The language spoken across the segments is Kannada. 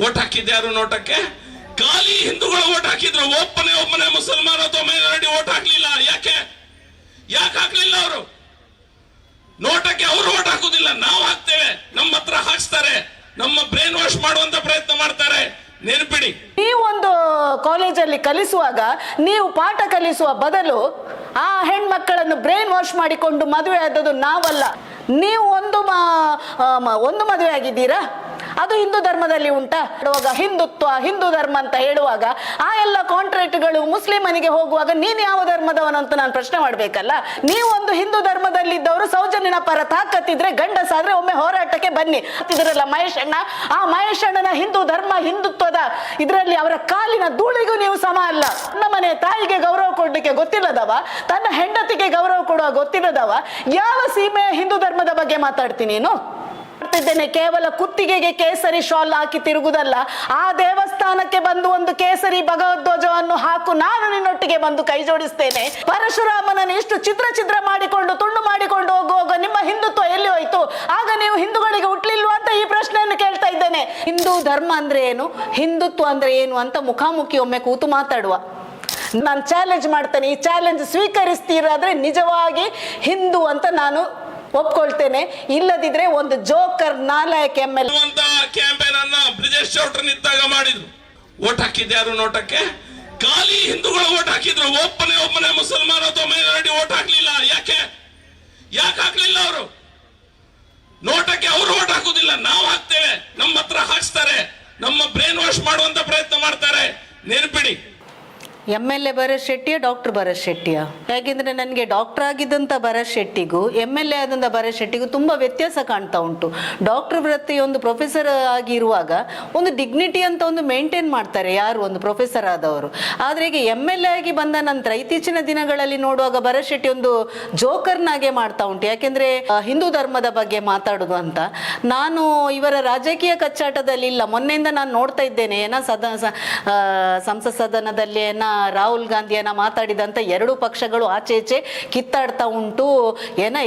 ಓಟ್ ಹಾಕಿದ್ದೆ ಯಾರು ನೋಟಕ್ಕೆ? ಖಾಲಿ ಹಿಂದೂಗಳು ಓಟ್ ಹಾಕಿದ್ರು. ಒಬ್ಬನೇ ಮುಸಲ್ಮಾನ ಅಥವಾ ಮೈನಾರಿಟಿ ಓಟ್ ಹಾಕ್ಲಿಲ್ಲ. ಯಾಕೆ ಹಾಕ್ಲಿಲ್ಲ? ಅವರು ನೋಟಕ್ಕೆ ಅವರು ಓಟ್ ಹಾಕುದಿಲ್ಲ, ನಾವು ಹಾಕ್ತೇವೆ. ನಮ್ಮ ಹತ್ರ ಹಾಕ್ಸ್ತಾರೆ, ನಮ್ಮ ಬ್ರೈನ್ ವಾಶ್ ಮಾಡುವಂತ ಪ್ರಯತ್ನ ಮಾಡ್ತಾರೆ. ನೆನಪಿಡಿ, ನೀವೊಂದು ಕಾಲೇಜಲ್ಲಿ ಕಲಿಸುವಾಗ ನೀವು ಪಾಠ ಕಲಿಸುವ ಬದಲು ಆ ಹೆಣ್ಮಕ್ಕಳನ್ನು ಬ್ರೈನ್ ವಾಶ್ ಮಾಡಿಕೊಂಡು ಮದುವೆ ಆದದ್ದು ನಾವಲ್ಲ. ನೀವು ಒಂದು ಮದುವೆ ಆಗಿದ್ದೀರಾ, ಅದು ಹಿಂದೂ ಧರ್ಮದಲ್ಲಿ ಉಂಟಾ? ಹಿಂದುತ್ವ, ಹಿಂದೂ ಧರ್ಮ ಅಂತ ಹೇಳುವಾಗ ಆ ಎಲ್ಲ ಕಾಂಟ್ರಾಕ್ಟ್ಗಳು ಮುಸ್ಲಿಮನಿಗೆ ಹೋಗುವಾಗ ನೀನು ಯಾವ ಧರ್ಮದವನು ಅಂತ ನಾನು ಪ್ರಶ್ನೆ ಮಾಡ್ಬೇಕಲ್ಲ. ನೀವೊಂದು ಹಿಂದೂ ಧರ್ಮದಲ್ಲಿದ್ದವರು ಸೌಜನ್ಯನ ಪರ ತಾಕತ್ತಿದ್ರೆ ಗಂಡಸಾದ್ರೆ ಒಮ್ಮೆ ಹೋರಾಟಕ್ಕೆ ಬನ್ನಿ ಅಂತಿದ್ರಲ್ಲ ಮಹೇಶಣ್ಣ. ಆ ಮಹೇಶಣ್ಣನ ಹಿಂದೂ ಧರ್ಮ, ಹಿಂದುತ್ವದ ಇದರಲ್ಲಿ ಅವರ ಕಾಲಿನ ಧೂಳಿಗೂ ನೀವು ಸಮ ಅಲ್ಲ. ನನ್ನ ಮನೆ ತಾಯಿಗೆ ಗೌರವ ಕೊಡ್ಲಿಕ್ಕೆ ಗೊತ್ತಿಲ್ಲದವ, ತನ್ನ ಹೆಂಡತಿಗೆ ಗೌರವ ಕೊಡುವ ಗೊತ್ತಿಲ್ಲದವ ಯಾವ ಸೀಮೆಯ ಹಿಂದೂ ಧರ್ಮದ ಬಗ್ಗೆ ಮಾತಾಡ್ತೀನಿ ನೀನು? ಕೇವಲ ಕುತ್ತಿಗೆಗೆ ಕೇಸರಿ ಶಾಲ್ ಹಾಕಿ ತಿರುಗುದಲ್ಲ, ಆ ದೇವಸ್ಥಾನಕ್ಕೆ ಬಂದು ಒಂದು ಕೇಸರಿ ಭಗವಧ್ವಜವನ್ನು ಹಾಕು, ನಾನು ನಿನ್ನೊಟ್ಟಿಗೆ ಬಂದು ಕೈ ಜೋಡಿಸ್ತೇನೆ. ಪರಶುರಾಮನನ್ನು ಇಷ್ಟು ಚಿತ್ರ ಮಾಡಿಕೊಂಡು ತುಂಡು ಮಾಡಿಕೊಂಡು ಹೋಗುವಾಗ ನಿಮ್ಮ ಹಿಂದುತ್ವ ಎಲ್ಲಿ ಹೋಯ್ತು? ಆಗ ನೀವು ಹಿಂದೂಗಳಿಗೆ ಹುಟ್ಲಿಲ್ವಾ ಅಂತ ಈ ಪ್ರಶ್ನೆಯನ್ನು ಕೇಳ್ತಾ ಇದ್ದೇನೆ. ಹಿಂದೂ ಧರ್ಮ ಅಂದ್ರೆ ಏನು, ಹಿಂದುತ್ವ ಅಂದ್ರೆ ಏನು ಅಂತ ಮುಖಾಮುಖಿ ಒಮ್ಮೆ ಕೂತು ಮಾತಾಡುವ. ನಾನು ಚಾಲೆಂಜ್ ಮಾಡ್ತೇನೆ, ಈ ಚಾಲೆಂಜ್ ಸ್ವೀಕರಿಸ್ತೀರಾದ್ರೆ ನಿಜವಾಗಿ ಹಿಂದೂ ಅಂತ ನಾನು ಒಪ್ಕೊಳ್ತೇನೆ. ಇಲ್ಲದಿದ್ರೆ ಒಂದು ಜೋಕರ್ ನಾಲಾಯಕ MLA ಕ್ಯಾಂಪೇನ್ ಅನ್ನ ಬ್ರಿಜೇಶ್ ಚೌಟ್ರನ್ ಇದ್ದಾಗ ಮಾಡಿದ್ರು. ಓಟ್ ಹಾಕಿದ್ದೆ ಯಾರು ನೋಟಕ್ಕೆ? ಖಾಲಿ ಹಿಂದೂಗಳು ಓಟ್ ಹಾಕಿದ್ರು. ಒಬ್ಬನೇ ಮುಸಲ್ಮಾನ ಅಥವಾ ಮೈನಾರಿಟಿ ಓಟ್ ಹಾಕ್ಲಿಲ್ಲ. ಯಾಕೆ ಹಾಕ್ಲಿಲ್ಲ? ಅವರು ನೋಟಕ್ಕೆ ಅವರು ಓಟ್ ಹಾಕುದಿಲ್ಲ, ನಾವು ಹಾಕ್ತೇವೆ. ನಮ್ಮ ಹತ್ರ ಹಾಕ್ಸ್ತಾರೆ, ನಮ್ಮ ಬ್ರೈನ್ ವಾಶ್ ಮಾಡುವಂತ ಪ್ರಯತ್ನ ಮಾಡ್ತಾರೆ. ನೆನಪಿಡಿ, MLA ಭರತ್ ಶೆಟ್ಟಿಯ ಡಾಕ್ಟರ್ ಭರತ್ ಶೆಟ್ಟಿಯ? ಯಾಕೆಂದ್ರೆ ನನಗೆ ಡಾಕ್ಟರ್ ಆಗಿದ್ದಂಥ ಭರತ್ ಶೆಟ್ಟಿಗೂ MLA ಆದಂಥ ಭರತ್ ಶೆಟ್ಟಿಗೂ ತುಂಬ ವ್ಯತ್ಯಾಸ ಕಾಣ್ತಾ ಉಂಟು. ಡಾಕ್ಟರ್ ವೃತ್ತಿ ಒಂದು ಪ್ರೊಫೆಸರ್ ಆಗಿರುವಾಗ ಒಂದು ಡಿಗ್ನಿಟಿ ಅಂತ ಒಂದು ಮೇಂಟೈನ್ ಮಾಡ್ತಾರೆ ಯಾರು ಒಂದು ಪ್ರೊಫೆಸರ್ ಆದವರು. ಆದರೆ ಈಗ MLA ಆಗಿ ಬಂದ ನಂತರ ಇತ್ತೀಚಿನ ದಿನಗಳಲ್ಲಿ ನೋಡುವಾಗ ಭರತ್ ಶೆಟ್ಟಿ ಒಂದು ಜೋಕರ್ನಾಗೆ ಮಾಡ್ತಾ ಉಂಟು. ಯಾಕೆಂದ್ರೆ ಹಿಂದೂ ಧರ್ಮದ ಬಗ್ಗೆ ಮಾತಾಡುದು ಅಂತ. ನಾನು ಇವರ ರಾಜಕೀಯ ಕಚ್ಚಾಟದಲ್ಲಿ ಇಲ್ಲ, ಮೊನ್ನೆಯಿಂದ ನಾನು ನೋಡ್ತಾ ಇದ್ದೇನೆ. ಸಂಸತ್ ಸದನದಲ್ಲಿ ರಾಹುಲ್ ಗಾಂಧಿಯನ್ನ ಮಾತಾಡಿದಂತ ಎರಡು ಪಕ್ಷಗಳು ಆಚೆ ಈಚೆ ಕಿತ್ತಾಡ್ತಾ ಉಂಟು.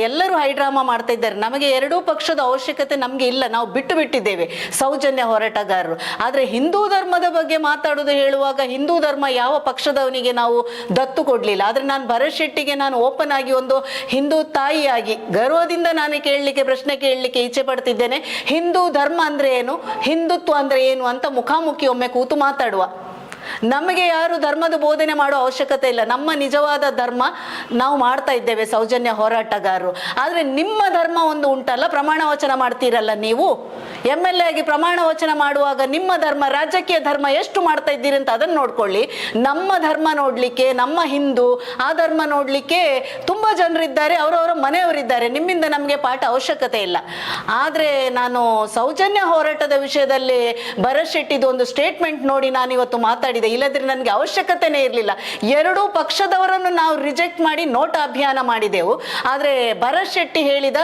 ಎಲ್ಲರೂ ಹೈಡ್ರಾಮಾ ಮಾಡ್ತಾ ಇದ್ದಾರೆ. ನಮಗೆ ಎರಡೂ ಪಕ್ಷದ ಅವಶ್ಯಕತೆ ನಮ್ಗೆ ಇಲ್ಲ, ನಾವು ಬಿಟ್ಟಿದ್ದೇವೆ ಸೌಜನ್ಯ ಹೋರಾಟಗಾರರು. ಆದ್ರೆ ಹಿಂದೂ ಧರ್ಮದ ಬಗ್ಗೆ ಮಾತಾಡೋದು ಹೇಳುವಾಗ ಹಿಂದೂ ಧರ್ಮ ಯಾವ ಪಕ್ಷದವನಿಗೆ ನಾವು ದತ್ತು ಕೊಡ್ಲಿಲ್ಲ. ಆದ್ರೆ ನಾನು ಭರತ್ ಶೆಟ್ಟಿಗೆ ನಾನು ಓಪನ್ ಆಗಿ ಒಂದು ಹಿಂದೂ ತಾಯಿಯಾಗಿ ಗರ್ವದಿಂದ ನಾನು ಪ್ರಶ್ನೆ ಕೇಳಲಿಕ್ಕೆ ಇಚ್ಛೆ ಪಡ್ತಿದ್ದೇನೆ. ಹಿಂದೂ ಧರ್ಮ ಅಂದ್ರೆ ಏನು, ಹಿಂದುತ್ವ ಅಂದ್ರೆ ಏನು ಅಂತ ಮುಖಾಮುಖಿ ಒಮ್ಮೆ ಕೂತು ಮಾತಾಡುವ. ನಮಗೆ ಯಾರು ಧರ್ಮದ ಬೋಧನೆ ಮಾಡುವ ಅವಶ್ಯಕತೆ ಇಲ್ಲ. ನಮ್ಮ ನಿಜವಾದ ಧರ್ಮ ನಾವು ಮಾಡ್ತಾ ಇದ್ದೇವೆ ಸೌಜನ್ಯ ಹೋರಾಟಗಾರರು. ಆದರೆ ನಿಮ್ಮ ಧರ್ಮ ಒಂದು ಉಂಟಲ್ಲ, ಪ್ರಮಾಣ ವಚನ ಮಾಡ್ತೀರಲ್ಲ ನೀವು. MLA ಆಗಿ ಪ್ರಮಾಣ ವಚನ ಮಾಡುವಾಗ ನಿಮ್ಮ ಧರ್ಮ, ರಾಜಕೀಯ ಧರ್ಮ ಎಷ್ಟು ಮಾಡ್ತಾ ಇದ್ದೀರಿ ಅಂತ ಅದನ್ನು ನೋಡ್ಕೊಳ್ಳಿ. ನಮ್ಮ ಧರ್ಮ ನೋಡ್ಲಿಕ್ಕೆ, ನಮ್ಮ ಹಿಂದೂ ಆ ಧರ್ಮ ನೋಡ್ಲಿಕ್ಕೆ ತುಂಬಾ ಜನರಿದ್ದಾರೆ, ಅವರವರ ಮನೆಯವರಿದ್ದಾರೆ. ನಿಮ್ಮಿಂದ ನಮಗೆ ಪಾಠ ಅವಶ್ಯಕತೆ ಇಲ್ಲ. ಆದ್ರೆ ನಾನು ಸೌಜನ್ಯ ಹೋರಾಟದ ವಿಷಯದಲ್ಲಿ ಭರತ್ ಶೆಟ್ಟಿದು ಒಂದು ಸ್ಟೇಟ್ಮೆಂಟ್ ನೋಡಿ ನಾನು ಇವತ್ತು ಮಾತಾಡಿದೆ. ಇಲ್ಲದ್ರೆ ನನಗೆ ಅವಶ್ಯಕತೆನೇ ಇರಲಿಲ್ಲ. ಎರಡೂ ಪಕ್ಷದವರನ್ನು ನಾವು ರಿಜೆಕ್ಟ್ ಮಾಡಿ ನೋಟ ಅಭಿಯಾನ ಮಾಡಿದೆವು. ಆದ್ರೆ ಭರತ್ ಶೆಟ್ಟಿ ಹೇಳಿದ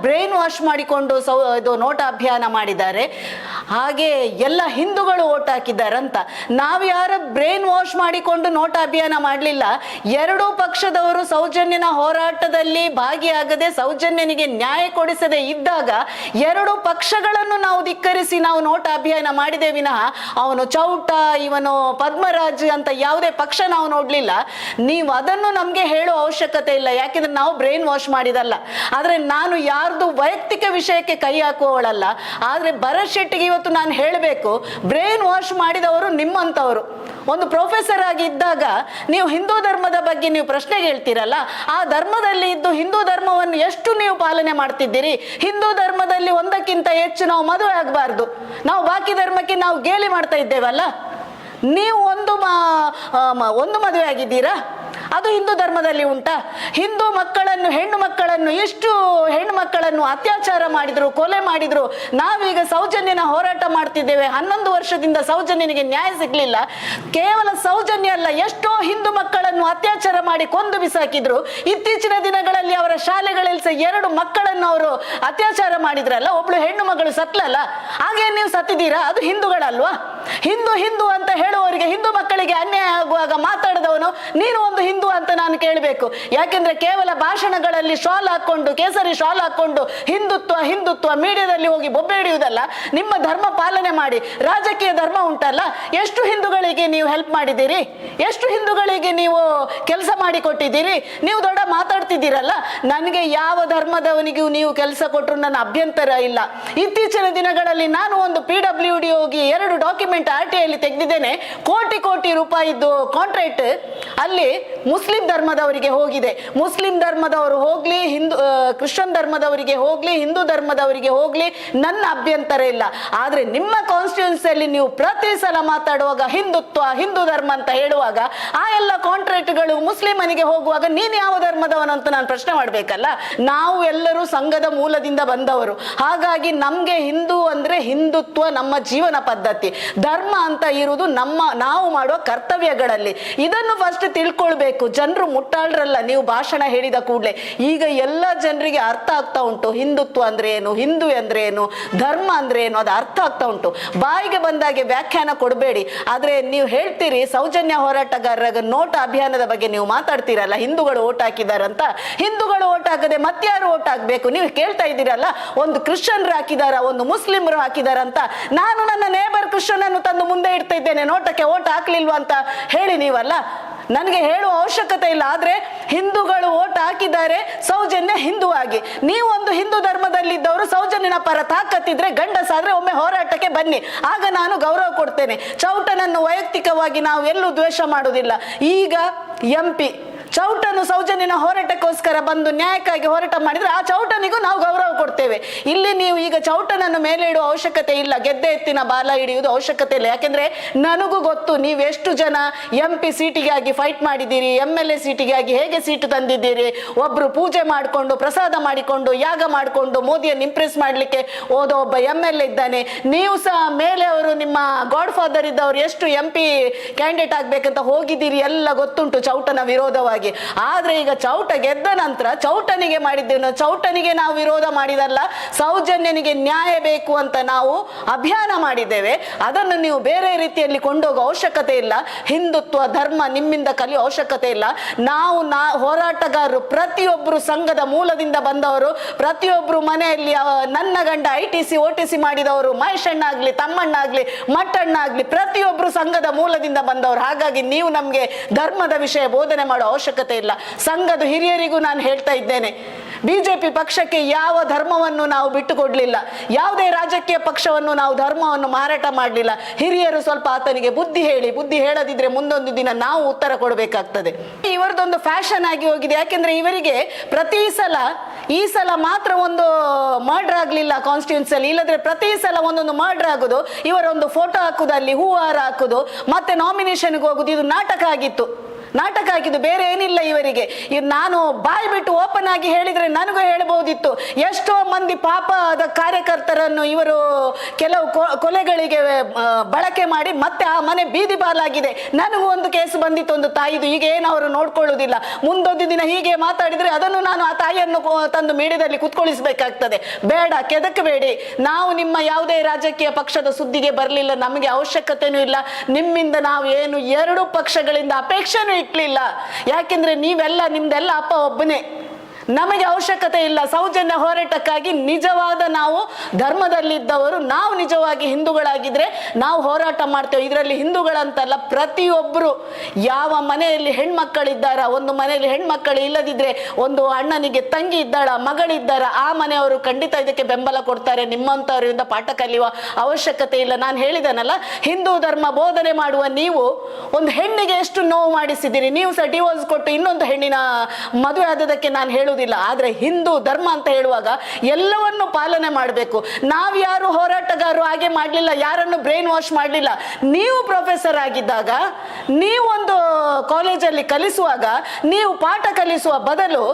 ಬ್ರೈನ್ ವಾಶ್ ಮಾಡಿಕೊಂಡು ಇದು ನೋಟ ಅಭಿಯಾನ ಮಾಡಿದ್ದಾರೆ, ಹಾಗೆ ಎಲ್ಲ ಹಿಂದೂಗಳು ಓಟ್ ಹಾಕಿದ್ದಾರಂತ. ನಾವು ಯಾರ ಬ್ರೈನ್ ವಾಶ್ ಮಾಡಿಕೊಂಡು ನೋಟ ಅಭಿಯಾನ ಮಾಡಲಿಲ್ಲ. ಎರಡೂ ಪಕ್ಷದವರು ಸೌಜನ್ಯನ ಹೋರಾಟದಲ್ಲಿ ಭಾಗಿಯಾಗದೆ ಸೌಜನ್ಯನಿಗೆ ನ್ಯಾಯ ಕೊಡಿಸದೆ ಇದ್ದಾಗ ಎರಡೂ ಪಕ್ಷಗಳನ್ನು ನಾವು ಧಿಕ್ಕರಿಸಿ ನಾವು ನೋಟ ಅಭಿಯಾನ ಮಾಡಿದೆ ವಿನಃ ಅವನು ಚೌಟ, ಇವನು ಪದ್ಮರಾಜ್ ಅಂತ ಯಾವುದೇ ಪಕ್ಷ ನಾವು ನೋಡ್ಲಿಲ್ಲ. ನೀವು ಅದನ್ನು ನಮ್ಗೆ ಹೇಳುವ ಅವಶ್ಯಕತೆ ಇಲ್ಲ, ಯಾಕೆಂದ್ರೆ ನಾವು ಬ್ರೈನ್ ವಾಶ್ ಮಾಡಿದಲ್ಲ. ಆದ್ರೆ ನಾನು ಯಾರ್ದು ವೈಯಕ್ತಿಕ ವಿಷಯಕ್ಕೆ ಕೈ ಹಾಕುವವಳಲ್ಲ. ಆದ್ರೆ ಭರತ್ ಶೆಟ್ಟಿಗೆ ಇವತ್ತು ನಾನು ಹೇಳಬೇಕು, ಬ್ರೈನ್ ವಾಶ್ ಮಾಡಿದವರು ನಿಮ್ಮಂತವರು. ಒಂದು ಪ್ರೊಫೆಸರ್ ಆಗಿ ಇದ್ದಾಗ ನೀವು ಹಿಂದೂ ಧರ್ಮದ ಬಗ್ಗೆ ನೀವು ಪ್ರಶ್ನೆ ಹೇಳ್ತೀರಲ್ಲ, ಆ ಧರ್ಮದಲ್ಲಿ ಇದ್ದು ಹಿಂದೂ ಧರ್ಮವನ್ನು ಎಷ್ಟು ನೀವು ಪಾಲನೆ ಮಾಡ್ತಿದ್ದೀರಿ? ಹಿಂದೂ ಧರ್ಮದಲ್ಲಿ ಒಂದಕ್ಕಿಂತ ಹೆಚ್ಚು ನಾವು ಮದುವೆ ಆಗಬಾರ್ದು, ನಾವು ಬಾಕಿ ಧರ್ಮಕ್ಕೆ ನಾವು ಗೇಲಿ ಮಾಡ್ತಾ ಇದ್ದೇವಲ್ಲ. ನೀವು ಒಂದು ಮದುವೆ ಆಗಿದ್ದೀರಾ, ಅದು ಹಿಂದೂ ಧರ್ಮದಲ್ಲಿ ಉಂಟಾ? ಹಿಂದೂ ಮಕ್ಕಳನ್ನು, ಹೆಣ್ಣು ಮಕ್ಕಳನ್ನು, ಎಷ್ಟು ಹೆಣ್ಣು ಮಕ್ಕಳನ್ನು ಅತ್ಯಾಚಾರ ಮಾಡಿದ್ರು, ಕೊಲೆ ಮಾಡಿದ್ರು. ನಾವೀಗ ಸೌಜನ್ಯನ ಹೋರಾಟ ಮಾಡ್ತಿದ್ದೇವೆ. 11 ವರ್ಷದಿಂದ ಸೌಜನ್ಯನಿಗೆ ನ್ಯಾಯ ಸಿಗ್ಲಿಲ್ಲ. ಕೇವಲ ಸೌಜನ್ಯ ಅಲ್ಲ, ಎಷ್ಟೋ ಹಿಂದೂ ಮಕ್ಕಳನ್ನು ಅತ್ಯಾಚಾರ ಮಾಡಿ ಕೊಂದು ಬಿಸಾಕಿದ್ರು. ಇತ್ತೀಚಿನ ದಿನಗಳಲ್ಲಿ ಅವರ ಶಾಲೆಗಳಲ್ಲಿ ಸಹ 2 ಮಕ್ಕಳನ್ನು ಅವರು ಅತ್ಯಾಚಾರ ಮಾಡಿದ್ರಲ್ಲ, ಒಬ್ಳು ಹೆಣ್ಣು ಮಗಳು ಸತ್ಲಲ್ಲ. ಹಾಗೆ ನೀವು ಸತ್ತಿದ್ದೀರಾ? ಅದು ಹಿಂದೂಗಳಲ್ವಾ? ಹಿಂದೂ ಹಿಂದೂ ಅಂತ ಹೇಳುವವರಿಗೆ, ಹಿಂದೂ ಮಕ್ಕಳಿಗೆ ಅನ್ಯಾಯ ಆಗುವಾಗ ಮಾತಾಡಿದವನು ನೀನು ಒಂದು ಹಿಂದೂ ಅಂತ ನಾನು ಕೇಳಬೇಕು. ಯಾಕೆಂದ್ರೆ ಕೇವಲ ಭಾಷಣಗಳಲ್ಲಿ ಶಾಲ್ ಹಾಕೊಂಡು, ಕೇಸರಿ ಶಾಲ್ ಹಾಕೊಂಡು ಹಿಂದುತ್ವ ಹಿಂದುತ್ವ ಮೀಡಿಯಾದಲ್ಲಿ ಹೋಗಿ ಬೊಬ್ಬೆ ಹಿಡಿಯುವುದಲ್ಲ. ನಿಮ್ಮ ಧರ್ಮ ಪಾಲನೆ ಮಾಡಿ. ರಾಜಕೀಯ ಧರ್ಮ ಉಂಟಲ್ಲ, ಎಷ್ಟು ಹಿಂದೂಗಳಿಗೆ ನೀವು ಹೆಲ್ಪ್ ಮಾಡಿದ್ದೀರಿ, ಎಷ್ಟು ಹಿಂದೂಗಳಿಗೆ ನೀವು ಕೆಲಸ ಮಾಡಿಕೊಟ್ಟಿದ್ದೀರಿ. ನೀವು ದೊಡ್ಡ ಮಾತಾಡ್ತಿದ್ದೀರಲ್ಲ, ನನಗೆ ಯಾವ ಧರ್ಮದವನಿಗೂ ನೀವು ಕೆಲಸ ಕೊಟ್ಟರು ನನ್ನ ಅಭ್ಯಂತರ ಇಲ್ಲ. ಇತ್ತೀಚಿನ ದಿನಗಳಲ್ಲಿ ನಾನು ಒಂದು PWD ಹೋಗಿ 2 ಡಾಕ್ಯುಮೆಂಟ್ RTI ಅಲ್ಲಿ ತೆಗೆದಿದ್ದೇನೆ. ಕೋಟಿ ಕೋಟಿ ರೂಪಾಯಿದ್ದು ಕಾಂಟ್ರಾಕ್ಟ್ ಅಲ್ಲಿ ಮುಸ್ಲಿಂ ಧರ್ಮದವರಿಗೆ ಹೋಗಿದೆ. ಮುಸ್ಲಿಂ ಧರ್ಮದವರು ಹೋಗ್ಲಿ, ಕ್ರಿಶ್ಚಿಯನ್ ಧರ್ಮದವರಿಗೆ ಹೋಗ್ಲಿ, ಹಿಂದೂ ಧರ್ಮದವರಿಗೆ ಹೋಗ್ಲಿ, ನನ್ನ ಅಭ್ಯಂತರ ಇಲ್ಲ. ಆದ್ರೆ ನಿಮ್ಮ ಕಾನ್ಸ್ಟಿಟ್ಯೂನ್ಸಿಯಲ್ಲಿ ನೀವು ಪ್ರತಿ ಸಲ ಮಾತಾಡುವಾಗ ಹಿಂದುತ್ವ ಹಿಂದೂ ಧರ್ಮ ಅಂತ ಹೇಳುವಾಗ ಆ ಎಲ್ಲ ಕಾಂಟ್ರಾಕ್ಟ್ಗಳು ಮುಸ್ಲಿಮನಿಗೆ ಹೋಗುವಾಗ ನೀನು ಯಾವ ಧರ್ಮದವನು ಅಂತ ನಾನು ಪ್ರಶ್ನೆ ಮಾಡ್ಬೇಕಲ್ಲ. ನಾವು ಎಲ್ಲರೂ ಸಂಘದ ಮೂಲದಿಂದ ಬಂದವರು. ಹಾಗಾಗಿ ನಮ್ಗೆ ಹಿಂದೂ ಅಂದ್ರೆ ಹಿಂದುತ್ವ ನಮ್ಮ ಜೀವನ ಪದ್ಧತಿ. ಧರ್ಮ ಅಂತ ಇರುವುದು ನಾವು ಮಾಡುವ ಕರ್ತವ್ಯಗಳಲ್ಲಿ. ಇದನ್ನು ಫಸ್ಟ್ ತಿಳ್ಕೊಳ್ಬೇಕು. ಜನರು ಮುಟ್ಟಾಳ್ರಲ್ಲ ನೀವು ಭಾಷಣ ಹೇಳಿದ ಕೂಡಲೇ. ಈಗ ಎಲ್ಲ ಜನರಿಗೆ ಅರ್ಥ ಆಗ್ತಾ ಉಂಟು ಹಿಂದುತ್ವ ಅಂದ್ರೆ ಏನು, ಹಿಂದೂ ಅಂದ್ರೆ ಏನು, ಧರ್ಮ ಅಂದ್ರೆ ಏನು, ಅದು ಅರ್ಥ ಆಗ್ತಾ ಉಂಟು. ಬಾಯಿಗೆ ಬಂದಾಗೆ ವ್ಯಾಖ್ಯಾನ ಕೊಡಬೇಡಿ. ಆದ್ರೆ ನೀವು ಹೇಳ್ತೀರಿ ಸೌಜನ್ಯ ಹೋರಾಟಗಾರರ ನೋಟ ಅಭಿಯಾನದ ಬಗ್ಗೆ ನೀವು ಮಾತಾಡ್ತೀರಲ್ಲ, ಹಿಂದೂಗಳು ಓಟ್ ಹಾಕಿದಾರಂತ. ಹಿಂದೂಗಳು ಓಟ್ ಹಾಕದೆ ಮತ್ಯಾರು ಓಟ್ ಹಾಕ್ಬೇಕು? ನೀವು ಕೇಳ್ತಾ ಇದ್ದೀರಲ್ಲ, ಒಂದು ಕ್ರಿಶ್ಚಿಯನ್ರು ಹಾಕಿದಾರ, ಒಂದು ಮುಸ್ಲಿಮರು ಹಾಕಿದಾರಂತ. ನಾನು ನನ್ನ ನೇಬರ್ ಕ್ರಿಶ್ಚಿಯನ್ ಅನ್ನು ತಂದು ಮುಂದೆ ಇಡ್ತಾ ಇದ್ದೇನೆ, ನೋಟಕ್ಕೆ ಓಟ್ ಹಾಕ್ಲಿಲ್ವಾ ಅಂತ ಹೇಳಿ ನೀವಲ್ಲ. ನನಗೆ ಹೇಳುವ ಅವಶ್ಯಕತೆ ಇಲ್ಲ. ಆದ್ರೆ ಹಿಂದೂಗಳು ಓಟ್ ಹಾಕಿದ್ದಾರೆ ಸೌಜನ್ಯ ಹಿಂದೂ ಆಗಿ. ನೀವು ಒಂದು ಹಿಂದೂ ಧರ್ಮದಲ್ಲಿದ್ದವರು ಸೌಜನ್ಯನ ಪರ ತಾಕತ್ತಿದ್ರೆ ಗಂಡಸಾದ್ರೆ ಒಮ್ಮೆ ಹೋರಾಟಕ್ಕೆ ಬನ್ನಿ, ಆಗ ನಾನು ಗೌರವ ಕೊಡ್ತೇನೆ. ಚೌಟನನ್ನು ವೈಯಕ್ತಿಕವಾಗಿ ನಾವು ಎಲ್ಲೂ ದ್ವೇಷ ಮಾಡುವುದಿಲ್ಲ. ಈಗ MP ಚೌಟನು ಸೌಜನ್ಯನ ಹೋರಾಟಕ್ಕೋಸ್ಕರ ಬಂದು ನ್ಯಾಯಕ್ಕಾಗಿ ಹೋರಾಟ ಮಾಡಿದ್ರೆ ಆ ಚೌಟನಿಗೂ ನಾವು ಗೌರವ ಕೊಡ್ತೇವೆ. ಇಲ್ಲಿ ನೀವು ಈಗ ಚೌಟನನ್ನು ಮೇಲೆ ಇಡುವ ಅವಶ್ಯಕತೆ ಇಲ್ಲ, ಗೆದ್ದೆ ಎತ್ತಿನ ಬಾಲ ಹಿಡಿಯುವುದು ಅವಶ್ಯಕತೆ ಇಲ್ಲ. ಯಾಕೆಂದ್ರೆ ನನಗೂ ಗೊತ್ತು ನೀವು ಎಷ್ಟು ಜನ MP ಸೀಟಿಗಾಗಿ ಫೈಟ್ ಮಾಡಿದ್ದೀರಿ, MLA ಸೀಟಿಗಾಗಿ ಹೇಗೆ ಸೀಟು ತಂದಿದ್ದೀರಿ. ಒಬ್ರು ಪೂಜೆ ಮಾಡಿಕೊಂಡು ಪ್ರಸಾದ ಮಾಡಿಕೊಂಡು ಯಾಗ ಮಾಡಿಕೊಂಡು ಮೋದಿಯನ್ನು ಇಂಪ್ರೆಸ್ ಮಾಡ್ಲಿಕ್ಕೆ ಹೋದ ಒಬ್ಬ MLA ಇದ್ದಾನೆ. ನೀವು ಸಹ ಮೇಲೆ ಅವರು ನಿಮ್ಮ ಗಾಡ್ ಫಾದರ್ ಇದ್ದವರು ಎಷ್ಟು MP ಕ್ಯಾಂಡಿಡೇಟ್ ಆಗ್ಬೇಕಂತ ಹೋಗಿದ್ದೀರಿ, ಎಲ್ಲ ಗೊತ್ತುಂಟು ಚೌಟನ ವಿರೋಧವಾಗಿ. ಆದ್ರೆ ಈಗ ಚೌಟ ಗೆದ್ದ ನಂತರ ಚೌಟನಿಗೆ ಮಾಡಿದ್ದೇವೆ, ಚೌಟನಿಗೆ ನಾವು ವಿರೋಧ ಮಾಡಿದಲ್ಲ, ಸೌಜನ್ಯನಿಗೆ ನ್ಯಾಯ ಬೇಕು ಅಂತ ನಾವು ಅಭಿಯಾನ ಮಾಡಿದ್ದೇವೆ. ಅದನ್ನು ನೀವು ಬೇರೆ ರೀತಿಯಲ್ಲಿ ಕೊಂಡೋಗೋ ಅವಶ್ಯಕತೆ ಇಲ್ಲ. ಹಿಂದುತ್ವ ಧರ್ಮ ನಿಮ್ಮಿಂದ ಕಲಿಯೋ ಅವಶ್ಯಕತೆ ಇಲ್ಲ. ಹೋರಾಟಗಾರರು ಪ್ರತಿಯೊಬ್ಬರು ಸಂಘದ ಮೂಲದಿಂದ ಬಂದವರು, ಪ್ರತಿಯೊಬ್ಬರು ಮನೆಯಲ್ಲಿ ನನ್ನ ಗಂಡ ITC OTC ಮಾಡಿದವರು, ಮಹೇಶಣ್ಣಾಗ್ಲಿ ತಮ್ಮಣ್ಣಾಗ್ಲಿ ಮಟ್ಟಣ್ಣಾಗ್ಲಿ ಪ್ರತಿಯೊಬ್ಬರು ಸಂಘದ ಮೂಲದಿಂದ ಬಂದವರು. ಹಾಗಾಗಿ ನೀವು ನಮ್ಗೆ ಧರ್ಮದ ವಿಷಯ ಬೋಧನೆ ಮಾಡೋ ಅವಶ್ಯಕತೆ ಇಲ್ಲ. ಸಂಘದ ಹಿರಿಯರಿಗೂ ನಾನು ಹೇಳ್ತಾ ಇದ್ದೇನೆ, BJP ಪಕ್ಷಕ್ಕೆ ಯಾವ ಧರ್ಮವನ್ನು ನಾವು ಬಿಟ್ಟುಕೊಡ್ಲಿಲ್ಲ, ಯಾವುದೇ ರಾಜಕೀಯ ಪಕ್ಷವನ್ನು ನಾವು ಧರ್ಮವನ್ನು ಮಾರಾಟ ಮಾಡಲಿಲ್ಲ. ಹಿರಿಯರು ಸ್ವಲ್ಪ ಆತನಿಗೆ ಬುದ್ಧಿ ಹೇಳಿ, ಬುದ್ಧಿ ಹೇಳದಿದ್ರೆ ಮುಂದೊಂದು ದಿನ ನಾವು ಉತ್ತರ ಕೊಡಬೇಕಾಗ್ತದೆ. ಇವರದೊಂದು ಫ್ಯಾಷನ್ ಆಗಿ ಹೋಗಿದೆ. ಯಾಕೆಂದ್ರೆ ಇವರಿಗೆ ಪ್ರತಿ ಸಲ, ಈ ಸಲ ಮಾತ್ರ ಒಂದು ಮರ್ಡರ್ ಆಗ್ಲಿಲ್ಲ ಕಾನ್ಸ್ಟಿಟ್ಯೂನ್ಸಿಯಲ್ಲಿ, ಇಲ್ಲದ್ರೆ ಪ್ರತಿ ಸಲ ಒಂದೊಂದು ಮರ್ಡರ್ ಆಗುದು, ಇವರೊಂದು ಫೋಟೋ ಹಾಕುದು, ಅಲ್ಲಿ ಹೂವಾರ ಹಾಕುದು, ಮತ್ತೆ ನಾಮಿನೇಷನ್ಗೆ ಹೋಗುದು. ಇದು ನಾಟಕ ಆಗಿತ್ತು, ನಾಟಕ ಹಾಕಿದ್ದು, ಬೇರೆ ಏನಿಲ್ಲ ಇವರಿಗೆ. ನಾನು ಬಾಯಿ ಬಿಟ್ಟು ಓಪನ್ ಆಗಿ ಹೇಳಿದ್ರೆ ನನಗೂ ಹೇಳಬಹುದಿತ್ತು. ಎಷ್ಟೋ ಮಂದಿ ಪಾಪದ ಕಾರ್ಯಕರ್ತರನ್ನು ಇವರು ಕೆಲವು ಕೊಲೆಗಳಿಗೆ ಬಳಕೆ ಮಾಡಿ ಮತ್ತೆ ಆ ಮನೆ ಬೀದಿ ಬಾಲಾಗಿದೆ. ನನಗೂ ಒಂದು ಕೇಸ್ ಬಂದಿತ್ತು ಒಂದು ತಾಯಿದು. ಈಗ ಏನು ಅವರು ನೋಡ್ಕೊಳ್ಳುವುದಿಲ್ಲ. ಮುಂದೊಂದು ದಿನ ಹೀಗೆ ಮಾತಾಡಿದ್ರೆ ಅದನ್ನು ನಾನು ಆ ತಾಯಿಯನ್ನು ತಂದು ಮೀಡಿಯಾದಲ್ಲಿ ಕುತ್ಕೊಳಿಸಬೇಕಾಗ್ತದೆ. ಬೇಡ, ಕೆದಕಬೇಡಿ. ನಾವು ನಿಮ್ಮ ಯಾವುದೇ ರಾಜಕೀಯ ಪಕ್ಷದ ಸುದ್ದಿಗೆ ಬರಲಿಲ್ಲ, ನಮಗೆ ಅವಶ್ಯಕತೆನೂ ಇಲ್ಲ. ನಿಮ್ಮಿಂದ ನಾವು ಏನು 2 ಪಕ್ಷಗಳಿಂದ ಅಪೇಕ್ಷೆನೂ ಇಟ್ಲಿಲ್ಲ. ಯಾಕೆಂದ್ರೆ ನೀವೆಲ್ಲ ನಿಮ್ದೆಲ್ಲ ಅಪ್ಪ ಒಬ್ಬನೇ, ನಮಗೆ ಅವಶ್ಯಕತೆ ಇಲ್ಲ. ಸೌಜನ್ಯ ಹೋರಾಟಕ್ಕಾಗಿ ನಿಜವಾದ ನಾವು ಧರ್ಮದಲ್ಲಿದ್ದವರು, ನಾವು ನಿಜವಾಗಿ ಹಿಂದೂಗಳಾಗಿದ್ರೆ ನಾವು ಹೋರಾಟ ಮಾಡ್ತೇವೆ. ಇದರಲ್ಲಿ ಹಿಂದೂಗಳಂತಲ್ಲ, ಪ್ರತಿಯೊಬ್ಬರು ಯಾವ ಮನೆಯಲ್ಲಿ ಹೆಣ್ಮಕ್ಕಳಿದ್ದಾರ, ಒಂದು ಮನೆಯಲ್ಲಿ ಹೆಣ್ಮಕ್ಕಳು ಇಲ್ಲದಿದ್ರೆ ಒಂದು ಅಣ್ಣನಿಗೆ ತಂಗಿ ಇದ್ದಾಳ, ಮಗಳಿದ್ದಾರ, ಆ ಮನೆಯವರು ಖಂಡಿತ ಇದಕ್ಕೆ ಬೆಂಬಲ ಕೊಡ್ತಾರೆ. ನಿಮ್ಮಂಥವರಿಂದ ಪಾಠ ಕಲಿಯುವ ಅವಶ್ಯಕತೆ ಇಲ್ಲ. ನಾನು ಹೇಳಿದನಲ್ಲ, ಹಿಂದೂ ಧರ್ಮ ಬೋಧನೆ ಮಾಡುವ ನೀವು ಒಂದು ಹೆಣ್ಣಿಗೆ ಎಷ್ಟು ನೋವು ಮಾಡಿಸಿದ್ದೀರಿ. ನೀವು ಸಹ ಡಿವೋರ್ಸ್ ಕೊಟ್ಟು ಇನ್ನೊಂದು ಹೆಣ್ಣಿನ ಮದುವೆ ಆದದಕ್ಕೆ ನಾನು ಹೇಳುವುದಿಲ್ಲ. ಆದ್ರೆ ಹಿಂದೂ ಧರ್ಮ ಅಂತ ಹೇಳುವಾಗ ಎಲ್ಲವನ್ನು ಪಾಲನೆ ಮಾಡಬೇಕು. ನಾವು ಯಾರು ಹೋರಾಟಗಾರರು ಹಾಗೆ ಮಾಡಲಿಲ್ಲ, ಯಾರನ್ನು ಬ್ರೈನ್ ವಾಶ್ ಮಾಡಲಿಲ್ಲ. ನೀವು ಪ್ರೊಫೆಸರ್ ಆಗಿದ್ದಾಗ, ನೀವು ಒಂದು ಕಾಲೇಜಲ್ಲಿ ಕಲಿಸುವಾಗ, ನೀವು ಪಾಠ ಕಲಿಸುವ ಬದಲು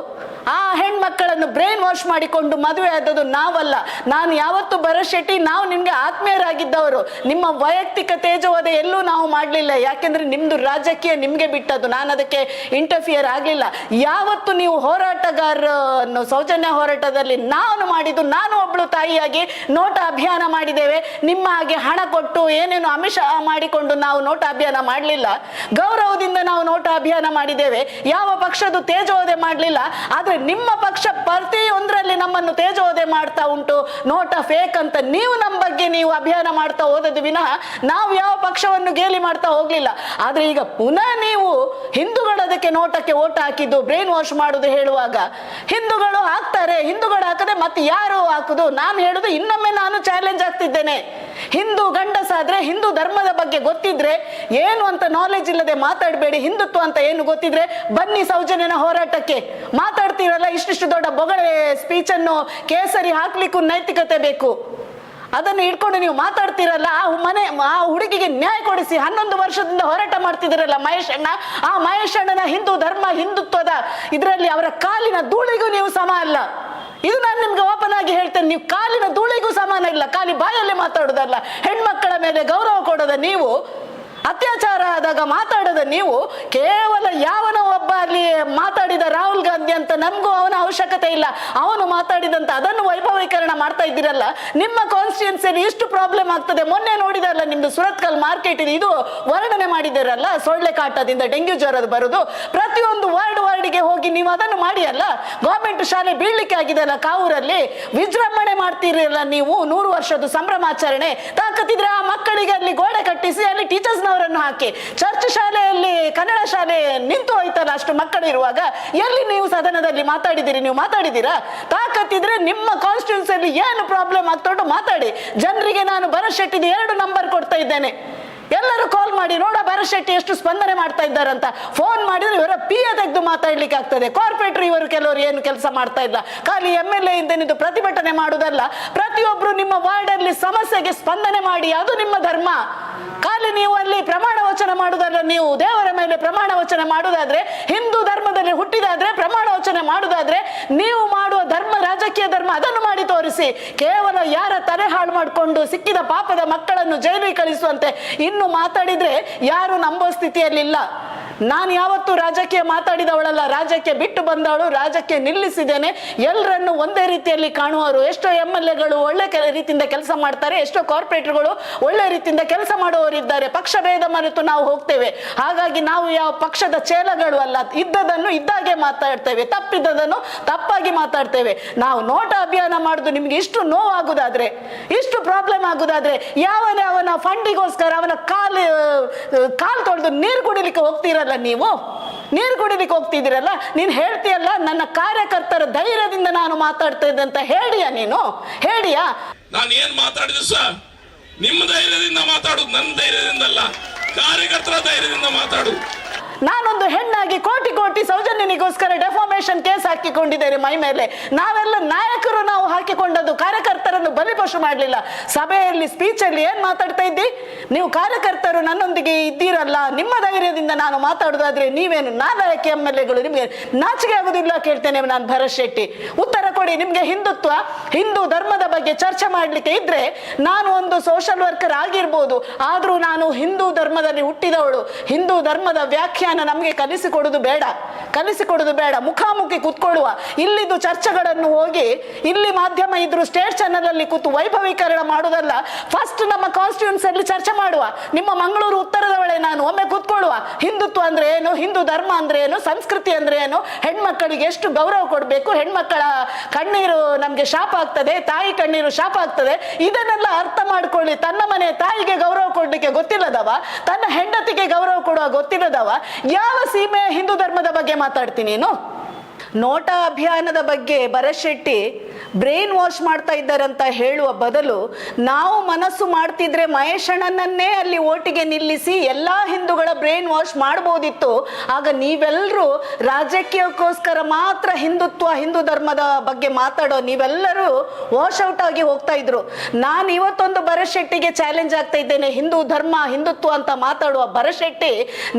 ಆ ಹೆಣ್ಮಕ್ಕಳನ್ನು ಬ್ರೈನ್ ವಾಶ್ ಮಾಡಿಕೊಂಡು ಮದುವೆ ಆದದ್ದು ನಾವಲ್ಲ. ನಾನು ಯಾವತ್ತು ಭರತ್ ಶೆಟ್ಟಿ, ನಾವು ನಿಮ್ಗೆ ಆತ್ಮೀಯರಾಗಿದ್ದವರು. ನಿಮ್ಮ ವೈಯಕ್ತಿಕ ತೇಜೋವಧೆ ಎಲ್ಲೂ ನಾವು ಮಾಡಲಿಲ್ಲ, ಯಾಕೆಂದ್ರೆ ನಿಮ್ದು ರಾಜಕೀಯ ನಿಮ್ಗೆ ಬಿಟ್ಟದ್ದು, ನಾನು ಅದಕ್ಕೆ ಇಂಟರ್ಫಿಯರ್ ಆಗಲಿಲ್ಲ. ಯಾವತ್ತು ನೀವು ಹೋರಾಟಗಾರನ್ನು ಸೌಜನ್ಯ ಹೋರಾಟದಲ್ಲಿ ನಾನು ಮಾಡಿದ್ದು, ನಾನು ಒಬ್ಳು ತಾಯಿಯಾಗಿ ನೋಟ ಅಭಿಯಾನ ಮಾಡಿದ್ದೇವೆ. ನಿಮ್ಮ ಹಾಗೆ ಹಣ ಕೊಟ್ಟು ಏನೇನು ಆಮಿಷ ಮಾಡಿಕೊಂಡು ನಾವು ನೋಟ ಅಭಿಯಾನ ಮಾಡಲಿಲ್ಲ. ಗೌರವದಿಂದ ನಾವು ನೋಟ ಅಭಿಯಾನ ಮಾಡಿದ್ದೇವೆ. ಯಾವ ಪಕ್ಷದ ತೇಜೋವಧೆ ಮಾಡಲಿಲ್ಲ. ಆದ್ರೆ ನಿಮ್ಮ ಪಕ್ಷ ಪ್ರತಿಯೊಂದರಲ್ಲಿ ನಮ್ಮನ್ನು ತೇಜೋವಧೆ ಮಾಡ್ತಾ ಉಂಟು. ನೋಟ ಫೇಕ್ ಅಂತ ನೀವು ನಮ್ಮ ಬಗ್ಗೆ ನೀವು ಅಭಿಯಾನ ಮಾಡ್ತಾ ಹೋದದ್ದು ವಿನಃ ನಾವು ಯಾವ ಪಕ್ಷವನ್ನು ಗೇಲಿ ಮಾಡ್ತಾ ಹೋಗ್ಲಿಲ್ಲ. ಆದ್ರೆ ಈಗ ಪುನಃ ನೀವು ಹಿಂದೂಗಳು ಅದಕ್ಕೆ ನೋಟಕ್ಕೆ ಓಟ್ ಹಾಕಿದ್ದು, ಬ್ರೈನ್ ವಾಶ್ ಮಾಡುದು ಹೇಳುವಾಗ ಹಿಂದೂಗಳು ಹಾಕ್ತಾರೆ, ಹಿಂದೂಗಳು ಹಾಕದೆ ಮತ್ತೆ ಯಾರು ಹಾಕುದು? ನಾನು ಹೇಳುದು ಇನ್ನೊಮ್ಮೆ ನಾನು ಚಾಲೆಂಜ್ ಆಗ್ತಿದ್ದೇನೆ. ಹಿಂದೂ ಗಂಡಸಾದ್ರೆ, ಹಿಂದೂ ಧರ್ಮದ ಬಗ್ಗೆ ಗೊತ್ತಿದ್ರೆ, ಏನು ಅಂತ ನಾಲೆಜ್ ಇಲ್ಲದೆ ಮಾತಾಡಬೇಡಿ. ಹಿಂದುತ್ವ ಅಂತ ಏನು ಗೊತ್ತಿದ್ರೆ ಬನ್ನಿ ಸೌಜನ್ಯನ ಹೋರಾಟಕ್ಕೆ. ಮಾತಾಡ್ತೀರಲ್ಲ ಇಷ್ಟಿಷ್ಟು ದೊಡ್ಡ ಬೊಗಳೆ ಸ್ಪೀಚ್ ಅನ್ನು ಕೇಸರಿ ಹಾಕ್ಲಿಕ್ಕೂ ನೈತಿಕತೆ ಬೇಕು. ಅದನ್ನು ಇಟ್ಕೊಂಡು ನೀವು ಮಾತಾಡ್ತಿರಲ್ಲ. ಆ ಹುಡುಗಿಗೆ ನ್ಯಾಯ ಕೊಡಿಸಿ. 11 ವರ್ಷದಿಂದ ಹೋರಾಟ ಮಾಡ್ತಿದ್ದೀರಲ್ಲ ಮಹೇಶ್ ಅಣ್ಣ. ಆ ಮಹೇಶ್ ಅಣ್ಣನ ಹಿಂದೂ ಧರ್ಮ, ಹಿಂದುತ್ವದ ಇದರಲ್ಲಿ ಅವರ ಕಾಲಿನ ಧೂಳಿಗೂ ನೀವು ಸಮ ಅಲ್ಲ. ಇದು ನಾನು ನಿಮ್ಗೆ ಓಪನ್ ಆಗಿ ಹೇಳ್ತೇನೆ. ನೀವು ಕಾಲಿನ ಧೂಳಿಗೂ ಸಮಾನ ಇಲ್ಲ. ಖಾಲಿ ಬಾಯಲ್ಲಿ ಮಾತಾಡೋದಲ್ಲ, ಹೆಣ್ಮಕ್ಕಳ ಮೇಲೆ ಗೌರವ ಕೊಡೋದ ನೀವು, ಅತ್ಯಾಚಾರ ಆದಾಗ ಮಾತಾಡೋದ ನೀವು, ಕೇವಲ ಯಾವನ ಒಬ್ಬ ಅಲ್ಲಿ ಮಾತಾಡಿದ ರಾಹುಲ್ ಗಾಂಧಿ ಅಂತ ನಮಗೂ ಅವನ ಅವಶ್ಯಕತೆ ಇಲ್ಲ. ಅವನು ಮಾತಾಡಿದಂತ ಅದನ್ನು ವೈಭವೀಕರಣ ಮಾಡ್ತಾ ಇದ್ದೀರಲ್ಲ. ನಿಮ್ಮ ಕಾನ್ಸ್ಟಿಟ್ಯೂನ್ಸಿಯಲ್ಲಿ ಇಷ್ಟು ಪ್ರಾಬ್ಲಮ್ ಆಗ್ತದೆ. ಮೊನ್ನೆ ನೋಡಿದಲ್ಲ ನಿಮ್ದು ಸುರತ್ಕಲ್ ಮಾರ್ಕೆಟ್ ಇದು ವರ್ಣನೆ ಮಾಡಿದಿರಲ್ಲ, ಸೊಳ್ಳೆ ಕಾಟದಿಂದ ಡೆಂಗ್ಯೂ ಜ್ವರದ ಬರುದು. ಪ್ರತಿಯೊಂದು ವಾರ್ಡ್ಗೆ ಹೋಗಿ ನೀವು ಅದನ್ನು ಮಾಡಿ ಅಲ್ಲ. ಗವರ್ಮೆಂಟ್ ಶಾಲೆ ಬೀಳ್ಲಿಕ್ಕೆ ಆಗಿದೆ ಅಲ್ಲ ಕಾವೂರಲ್ಲಿ, ವಿಜೃಂಭಣೆ ಮಾಡ್ತೀರಲ್ಲ ನೀವು. 100 ವರ್ಷದ ಸಂಭ್ರಮಾಚರಣೆ. ತಾಕತ್ತಿದ್ರೆ ಆ ಮಕ್ಕಳಿಗೆ ಅಲ್ಲಿ ಗೋಡೆ ಕಟ್ಟಿಸಿ ಅಲ್ಲಿ ಟೀಚರ್ಸ್ ಅವರನ್ನು ಹಾಕಿ. ಚರ್ಚ್ ಶಾಲೆಯಲ್ಲಿ ಕನ್ನಡ ಶಾಲೆ ನಿಂತು ಹೋಯ್ತಲ್ಲ ಅಷ್ಟು ಮಕ್ಕಳು ಇರುವಾಗ, ಎಲ್ಲಿ ನೀವು ಸದನದಲ್ಲಿ ಮಾತಾಡಿದಿರಿ? ನೀವು ಮಾತಾಡಿದ್ದೀರಾ? ತಾಕತ್ತಿದ್ರೆ ನಿಮ್ಮ ಕಾನ್ಸ್ಟಿಟ್ಯೂನ್ಸಿಯಲ್ಲಿ ಏನು ಪ್ರಾಬ್ಲಮ್ ಆಗ್ತಾ ಉಂಟು ಮಾತಾಡಿ. ಜನರಿಗೆ ನಾನು ಭರತ್ ಶೆಟ್ಟಿದ 2 ನಂಬರ್ ಕೊಡ್ತಾ ಇದ್ದೇನೆ. ಎಲ್ಲರೂ ಕಾಲ್ ಮಾಡಿ ನೋಡ ಭರತ್ ಶೆಟ್ಟಿ ಎಷ್ಟು ಸ್ಪಂದನೆ ಮಾಡ್ತಾ ಇದ್ದಾರಂತ. ಫೋನ್ ಮಾಡಿದ್ರೆ ಇವರ ಪಿಯ ತೆಗೆದು ಮಾತಾಡ್ಲಿಕ್ಕೆ ಆಗ್ತದೆ. ಕಾರ್ಪೊರೇಟರ್ ಇವರು ಕೆಲವರು ಏನು ಕೆಲಸ ಮಾಡ್ತಾ ಇಲ್ಲ. ಖಾಲಿ MLA ಇಂದ ನಿಂತು ಪ್ರತಿಭಟನೆ ಮಾಡುವುದಲ್ಲ. ಪ್ರತಿಯೊಬ್ರು ನಿಮ್ಮ ವಾರ್ಡ್ ಅಲ್ಲಿ ಸಮಸ್ಯೆಗೆ ಸ್ಪಂದನೆ ಮಾಡಿ, ಅದು ನಿಮ್ಮ ಧರ್ಮ. ಖಾಲಿ ನೀವು ಅಲ್ಲಿ ಪ್ರಮಾಣ ವಚನ ಮಾಡುವುದಲ್ಲ. ನೀವು ದೇವರ ಮೇಲೆ ಪ್ರಮಾಣ ವಚನ ಮಾಡುವುದಾದ್ರೆ, ಹಿಂದೂ ಧರ್ಮದಲ್ಲಿ ಹುಟ್ಟಿದಾದ್ರೆ ಪ್ರಮಾಣ ವಚನ ಮಾಡುವುದಾದ್ರೆ, ನೀವು ಮಾಡುವ ಧರ್ಮ ರಾಜಕೀಯ ಧರ್ಮ ಅದನ್ನು ಮಾಡಿ ತೋರಿಸಿ. ಕೇವಲ ಯಾರ ತಲೆ ಹಾಳು ಮಾಡಿಕೊಂಡು ಸಿಕ್ಕಿದ ಪಾಪದ ಮಕ್ಕಳನ್ನು ಜೈಲಿಗೆ ಕಳಿಸುವಂತೆ ಇನ್ನು ಮಾತಾಡಿದ್ರೆ ಯಾರು ನಂಬೋ ಸ್ಥಿತಿಯಲ್ಲಿಲ್ಲ. ನಾನು ಯಾವತ್ತೂ ರಾಜಕೀಯ ಮಾತಾಡಿದವಳಲ್ಲ, ರಾಜಕೀಯ ಬಿಟ್ಟು ಬಂದವಳು. ರಾಜಕೀಯ ನಿಲ್ಲಿಸಿದ್ದೇನೆ. ಎಲ್ಲರನ್ನು ಒಂದೇ ರೀತಿಯಲ್ಲಿ ಕಾಣುವರು. ಎಷ್ಟೋ MLAಗಳು ಒಳ್ಳೆ ರೀತಿಯಿಂದ ಕೆಲಸ ಮಾಡ್ತಾರೆ, ಎಷ್ಟೋ ಕಾರ್ಪೊರೇಟರ್ಗಳು ಒಳ್ಳೆ ರೀತಿಯಿಂದ ಕೆಲಸ ಮಾಡುವವರಿದ್ದಾರೆ. ಪಕ್ಷ ಭೇದ ಮರೆತು ನಾವು ಹೋಗ್ತೇವೆ. ಹಾಗಾಗಿ ನಾವು ಯಾವ ಪಕ್ಷದ ಚೇಲಗಳು ಅಲ್ಲ. ಇದ್ದದನ್ನು ಇದ್ದಾಗೆ ಮಾತಾಡ್ತೇವೆ, ತಪ್ಪಿದ್ದದನ್ನು ತಪ್ಪಾಗಿ ಮಾತಾಡ್ತೇವೆ. ನಾವು ನೋಟ ಅಭಿಯಾನ ಮಾಡುದು ನಿಮ್ಗೆ ಇಷ್ಟು ನೋವಾಗುದಾದ್ರೆ, ಇಷ್ಟು ಪ್ರಾಬ್ಲಮ್ ಆಗುದಾದ್ರೆ, ಅವನ ಫಂಡಿಗೋಸ್ಕರ ಅವನ ಕಾಲು ತೊಳೆದು ನೀರು ಕುಡಿಲಿಕ್ಕೆ ಹೋಗ್ತೀರಲ್ಲ. ನೀವು ನೀರು ಕುಡಿಲಿಕ್ಕೆ ಹೋಗ್ತಿದ್ದೀರಲ್ಲ. ನೀನು ಹೇಳ್ತೀಯಲ್ಲ ನನ್ನ ಕಾರ್ಯಕರ್ತರ ಧೈರ್ಯದಿಂದ ನಾನು ಮಾತಾಡ್ತಾ ಇದ್ದೆ ಅಂತ. ಹೇಳಿಯಾ ನೀನು? ಹೇಳಿಯಾ? ನಾನು ಏನ್ ಮಾತಾಡಿದ್ರು ಸರ್, ನಿಮ್ಮ ಧೈರ್ಯದಿಂದ ಮಾತಾಡುದು, ನನ್ನ ಧೈರ್ಯದಿಂದ ಅಲ್ಲ, ಕಾರ್ಯಕರ್ತರ ಧೈರ್ಯದಿಂದ ಮಾತಾಡು. ನಾನೊಂದು ಹೆಣ್ಣಾಗಿ ಕೋಟಿ ಸೌಜನ್ಯನಿಗೋಸ್ಕರ ಡೆಫಾಮೇಶನ್ ಕೇಸ್ ಹಾಕಿಕೊಂಡಿದ್ದೇನೆ ಮೈ ಮೇಲೆ. ನಾವೆಲ್ಲ ನಾಯಕರು ನಾವು ಹಾಕಿಕೊಂಡದ್ದು, ಕಾರ್ಯಕರ್ತರನ್ನು ಬಲಿಪಶು ಮಾಡಲಿಲ್ಲ. ಸಭೆಯಲ್ಲಿ ಸ್ಪೀಚಲ್ಲಿ ಏನ್ ಮಾತಾಡ್ತಾ ಇದ್ದಿ ನೀವು? ಕಾರ್ಯಕರ್ತರು ನನ್ನೊಂದಿಗೆ ಇದ್ದೀರಲ್ಲ, ನಿಮ್ಮ ಧೈರ್ಯದಿಂದ ನಾನು ಮಾತಾಡುದಾದ್ರೆ ನೀವೇನು ನಾಲಾಯಕ MLAಗಳು? ನಿಮ್ಗೆ ನಾಚಿಕೆ ಆಗುದಿಲ್ಲ? ಕೇಳ್ತೇನೆ ನಾನು ಭರತ್ ಶೆಟ್ಟಿ, ಉತ್ತರ ಕೊಡಿ. ನಿಮ್ಗೆ ಹಿಂದುತ್ವ, ಹಿಂದೂ ಧರ್ಮದ ಬಗ್ಗೆ ಚರ್ಚೆ ಮಾಡ್ಲಿಕ್ಕೆ ಇದ್ರೆ ನಾನು ಒಂದು ಸೋಷಲ್ ವರ್ಕರ್ ಆಗಿರ್ಬೋದು, ಆದ್ರೂ ನಾನು ಹಿಂದೂ ಧರ್ಮದಲ್ಲಿ ಹುಟ್ಟಿದವಳು. ಹಿಂದೂ ಧರ್ಮದ ವ್ಯಾಖ್ಯಾನ ನಮಗೆ ಕಲಿಸಿಕೊಡುದು ಬೇಡ. ಮುಖಾಮುಖಿ ಕೂತ್ಕೊಳ್ಳುವ. ಇಲ್ಲಿದ್ದು ಚರ್ಚೆಗಳನ್ನು ಹೋಗಿ ಇಲ್ಲಿ ಮಾಧ್ಯಮ ಇದ್ರು ಸ್ಟೇಟ್ ಚಾನೆಲ್ ಅಲ್ಲಿ ಕೂತು ವೈಭವೀಕರಣ ಮಾಡುವುದಲ್ಲ. ಫಸ್ಟ್ ನಮ್ಮ ಕಾನ್ಸ್ಟಿಟ್ಯೂನ್ಸಿ ಅಲ್ಲಿ ಚರ್ಚೆ ಮಾಡುವ. ನಿಮ್ಮ ಮಂಗಳೂರು ಉತ್ತರದವಳೆ ನಾನು. ಒಮ್ಮೆ ಕೂತ್ಕೊಳ್ಳುವ. ಹಿಂದುತ್ವ ಅಂದ್ರೆ ಏನು, ಹಿಂದೂ ಧರ್ಮ ಅಂದ್ರೆ ಏನು, ಸಂಸ್ಕೃತಿ ಅಂದ್ರೆ ಏನು, ಹೆಣ್ಮಕ್ಕಳಿಗೆ ಎಷ್ಟು ಗೌರವ ಕೊಡಬೇಕು, ಹೆಣ್ಮಕ್ಕಳ ಕಣ್ಣೀರು ನಮ್ಗೆ ಶಾಪ ಆಗ್ತದೆ, ತಾಯಿ ಕಣ್ಣೀರು ಶಾಪ ಆಗ್ತದೆ, ಇದನ್ನೆಲ್ಲ ಅರ್ಥ ಮಾಡ್ಕೊಳ್ಳಿ. ತನ್ನ ಮನೆ ತಾಯಿಗೆ ಗೌರವ ಕೊಡ್ಲಿಕ್ಕೆ ಗೊತ್ತಿಲ್ಲದವ, ತನ್ನ ಹೆಂಡತಿಗೆ ಗೌರವ ಕೊಡುವ ಗೊತ್ತಿಲ್ಲದವ ಯಾವ ಸೀಮೆಯ ಹಿಂದೂ ಧರ್ಮದ ಬಗ್ಗೆ ಮಾತಾಡ್ತೀನಿ ನೀನು? ನೋಟ ಅಭಿಯಾನದ ಬಗ್ಗೆ ಭರತ್ ಶೆಟ್ಟಿ ಬ್ರೈನ್ ವಾಶ್ ಮಾಡ್ತಾ ಇದ್ದಾರೆ ಅಂತ ಹೇಳುವ ಬದಲು ನಾವು ಮನಸ್ಸು ಮಾಡ್ತಿದ್ರೆ ಮಹೇಶಣ್ಣನನ್ನೇ ಅಲ್ಲಿ ಓಟಿಗೆ ನಿಲ್ಲಿಸಿ ಎಲ್ಲಾ ಹಿಂದೂಗಳ ಬ್ರೈನ್ ವಾಶ್ ಮಾಡ್ಬೋದಿತ್ತು. ಆಗ ನೀವೆಲ್ಲರೂ ರಾಜಕೀಯಕ್ಕೋಸ್ಕರ ಮಾತ್ರ ಹಿಂದೂ ಧರ್ಮದ ಬಗ್ಗೆ ಮಾತಾಡೋ ನೀವೆಲ್ಲರೂ ವಾಶ್ ಔಟ್ ಆಗಿ ಹೋಗ್ತಾ ಇದ್ರು. ನಾನು ಇವತ್ತೊಂದು ಭರತ್ ಚಾಲೆಂಜ್ ಆಗ್ತಾ ಇದ್ದೇನೆ. ಹಿಂದೂ ಧರ್ಮ ಹಿಂದುತ್ವ ಅಂತ ಮಾತಾಡುವ ಭರತ್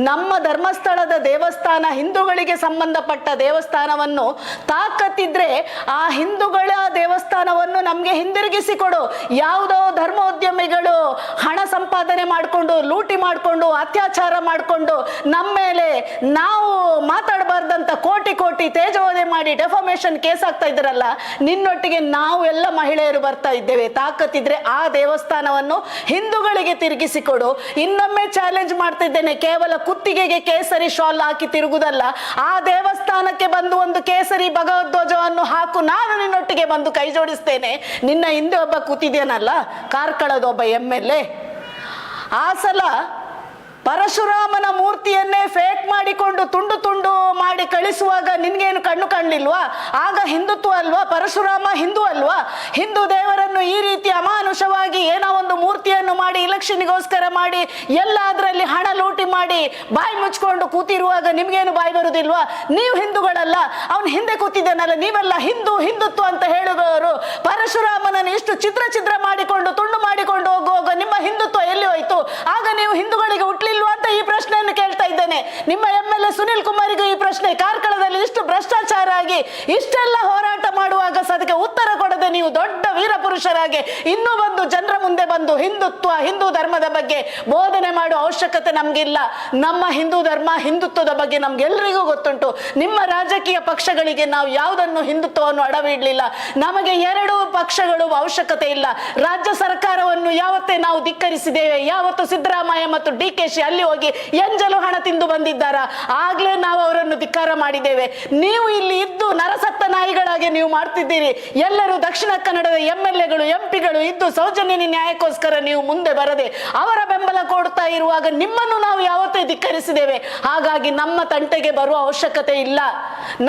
ನಮ್ಮ ಧರ್ಮಸ್ಥಳದ ದೇವಸ್ಥಾನ ಹಿಂದೂಗಳಿಗೆ ಸಂಬಂಧಪಟ್ಟ ದೇವಸ್ಥಾನವನ್ನು ತಾಕತ್ತಿದ್ರೆ ಆ ಹಿಂದೂಗಳ ದೇವಸ್ಥಾನವನ್ನು ನಮ್ಗೆ ಹಿಂದಿರುಗಿಸಿ ಕೊಡು. ಯಾವುದೋ ಧರ್ಮೋದ್ಯಮಿಗಳು ಹಣ ಸಂಪಾದನೆ ಮಾಡಿಕೊಂಡು ಲೂಟಿ ಮಾಡಿಕೊಂಡು ಅತ್ಯಾಚಾರ ಮಾಡಿಕೊಂಡು ನಮ್ಮ ಮೇಲೆ ನಾವು ಮಾತಾಡಬಾರ್ದಂತ ಕೋಟಿ ಕೋಟಿ ತೇಜೋವಧೆ ಮಾಡಿ ಡೆಫಾಮೇಶನ್ ಕೇಸ್ ಆಗ್ತಾ ಇದ್ರಲ್ಲ, ನಿನ್ನೊಟ್ಟಿಗೆ ನಾವು ಎಲ್ಲ ಮಹಿಳೆಯರು ಬರ್ತಾ ಇದ್ದೇವೆ. ತಾಕತ್ತಿದ್ರೆ ಆ ದೇವಸ್ಥಾನವನ್ನು ಹಿಂದೂಗಳಿಗೆ ತಿರುಗಿಸಿಕೊಡು. ಇನ್ನೊಮ್ಮೆ ಚಾಲೆಂಜ್ ಮಾಡ್ತಿದ್ದೇನೆ, ಕೇವಲ ಕುತ್ತಿಗೆಗೆ ಕೇಸರಿ ಶಾಲ್ ಹಾಕಿ ತಿರುಗುದಲ್ಲ, ಆ ದೇವಸ್ಥಾನಕ್ಕೆ ಬಂದು ಒಂದು ಕೇಸರಿ ಭಗವಧ್ವಜವನ್ನು ಹಾಕು. ನಾನು ನಿನ್ನೊಟ್ಟಿಗೆ ಬಂದು ಕೈ ಜೋಡಿಸ್ತೇನೆ. ನಿನ್ನ ಹಿಂದೆ ಒಬ್ಬ ಕೂತಿದ್ದೇನಲ್ಲ ಕಾರ್ಕಳದ ಒಬ್ಬ MLA, ಆ ಸಲ ಪರಶುರಾಮನ ಮೂರ್ತಿಯನ್ನೇ ಫೇಕ್ ಮಾಡಿಕೊಂಡು ತುಂಡು ತುಂಡು ಮಾಡಿ ಕಳಿಸುವಾಗ ನಿನ್ಗೇನು ಕಣ್ಣು ಕಾಣಲಿಲ್ವಾ? ಆಗ ಹಿಂದುತ್ವ ಅಲ್ವಾ? ಪರಶುರಾಮ ಹಿಂದೂ ಅಲ್ವಾ? ಹಿಂದೂ ದೇವರನ್ನು ಈ ರೀತಿ ಅಮಾನುಷವಾಗಿ ಏನೋ ಒಂದು ಮೂರ್ತಿಯನ್ನು ಮಾಡಿ ಇಲೆಕ್ಷನ್ಗೋಸ್ಕರ ಮಾಡಿ ಎಲ್ಲ ಅದರಲ್ಲಿ ಹಣ ಲೂಟಿ ಮಾಡಿ ಬಾಯಿ ಮುಚ್ಕೊಂಡು ಕೂತಿರುವಾಗ ನಿಮ್ಗೇನು ಬಾಯಿ ಬರುದಿಲ್ವಾ? ನೀವು ಹಿಂದೂಗಳಲ್ಲ, ಅವನು ಹಿಂದೆ ಕೂತಿದ್ದಾನಲ್ಲ, ನೀವೆಲ್ಲ ಹಿಂದುತ್ವ ಅಂತ ಹೇಳುವವರು ಪರಶುರಾಮನನ್ನು ಇಷ್ಟು ಚಿತ್ರ ಮಾಡಿಕೊಂಡು ತುಂಡು ಮಾಡಿಕೊಂಡು ಹೋಗುವಾಗ ನಿಮ್ಮ ಹಿಂದುತ್ವ ಎಲ್ಲಿ ಹೋಯ್ತು? ಆಗ ನೀವು ಹಿಂದೂಗಳಿಗೆ ಹುಟ್ಲಿಲ್ವಾ ಅಂತ ಈ ಪ್ರಶ್ನೆಯನ್ನು ಕೇಳ್ತಾ ಇದ್ದೇನೆ. ನಿಮ್ಮ MLA ಸುನಿಲ್ ಕುಮಾರಿಗೂ ಈ ಪ್ರಶ್ನೆ. ಕಾರ್ಕಳದಲ್ಲಿ ಇಷ್ಟು ಭ್ರಷ್ಟಾಚಾರ ಆಗಿ ಇಷ್ಟೆಲ್ಲ ಹೋರಾಟ ಮಾಡುವಾಗ ಅದಕ್ಕೆ ಉತ್ತರ ಕೊಡದೆ ನೀವು ದೊಡ್ಡ ವೀರ ಪುರುಷರಾಗಿ ಇನ್ನೂ ಬಂದು ಜನರ ಮುಂದೆ ಬಂದು ಹಿಂದೂ ಧರ್ಮದ ಬಗ್ಗೆ ಬೋಧನೆ ಮಾಡುವ ಅವಶ್ಯಕತೆ ನಮ್ಗಿಲ್ಲ. ನಮ್ಮ ಹಿಂದೂ ಧರ್ಮ ಹಿಂದುತ್ವದ ಬಗ್ಗೆ ನಮ್ಗೆಲ್ಲರಿಗೂ ಗೊತ್ತುಂಟು. ನಿಮ್ಮ ರಾಜಕೀಯ ಪಕ್ಷಗಳಿಗೆ ನಾವು ಯಾವುದನ್ನು ಹಿಂದುತ್ವವನ್ನು ಅಡವಿಡ್ಲಿಲ್ಲ. ನಮಗೆ ಎರಡು ಪಕ್ಷಗಳು ಅವಶ್ಯಕತೆ ಇಲ್ಲ. ರಾಜ್ಯ ಸರ್ಕಾರವನ್ನು ಯಾವತ್ತೇ ನಾವು ಧಿಕ್ಕರಿಸಿದ್ದೇವೆ. ಯಾವತ್ತು ಸಿದ್ದರಾಮಯ್ಯ ಮತ್ತು DKಶಿ ಅಲ್ಲಿ ಹೋಗಿ ಎಂಜಲು ಹಣ ತಿಂದು ಬಂದಿದ್ದಾರ, ಆಗ್ಲೇ ನಾವು ಅವರನ್ನು ಧಿಕ್ಕಾರ ಮಾಡಿದ್ದೇವೆ. ನೀವು ಇಲ್ಲಿ ಇದ್ದು ನರಸತ್ತ ನಾಯಿಗಳಾಗಿ ನೀವು ಮಾಡ್ತಿದ್ದೀರಿ. ಎಲ್ಲರೂ ದಕ್ಷಿಣ ಕನ್ನಡದ MLAಗಳು MP ಗಳು ಇದ್ದು ಸೌಜನ್ಯ ನ್ಯಾಯಕ್ಕೋಸ್ಕರ ನೀವು ಮುಂದೆ ಬರದೆ ಅವರ ಬೆಂಬಲ ಕೊಡ್ತಾ ಇರುವಾಗ ನಿಮ್ಮನ್ನು ನಾವು ಯಾವತ್ತೇ ಧಿಕ್ಕರಿಸಿದ್ದೇವೆ. ಹಾಗಾಗಿ ನಮ್ಮ ತಂಟೆಗೆ ಬರುವ ಅವಶ್ಯಕತೆ ಇಲ್ಲ.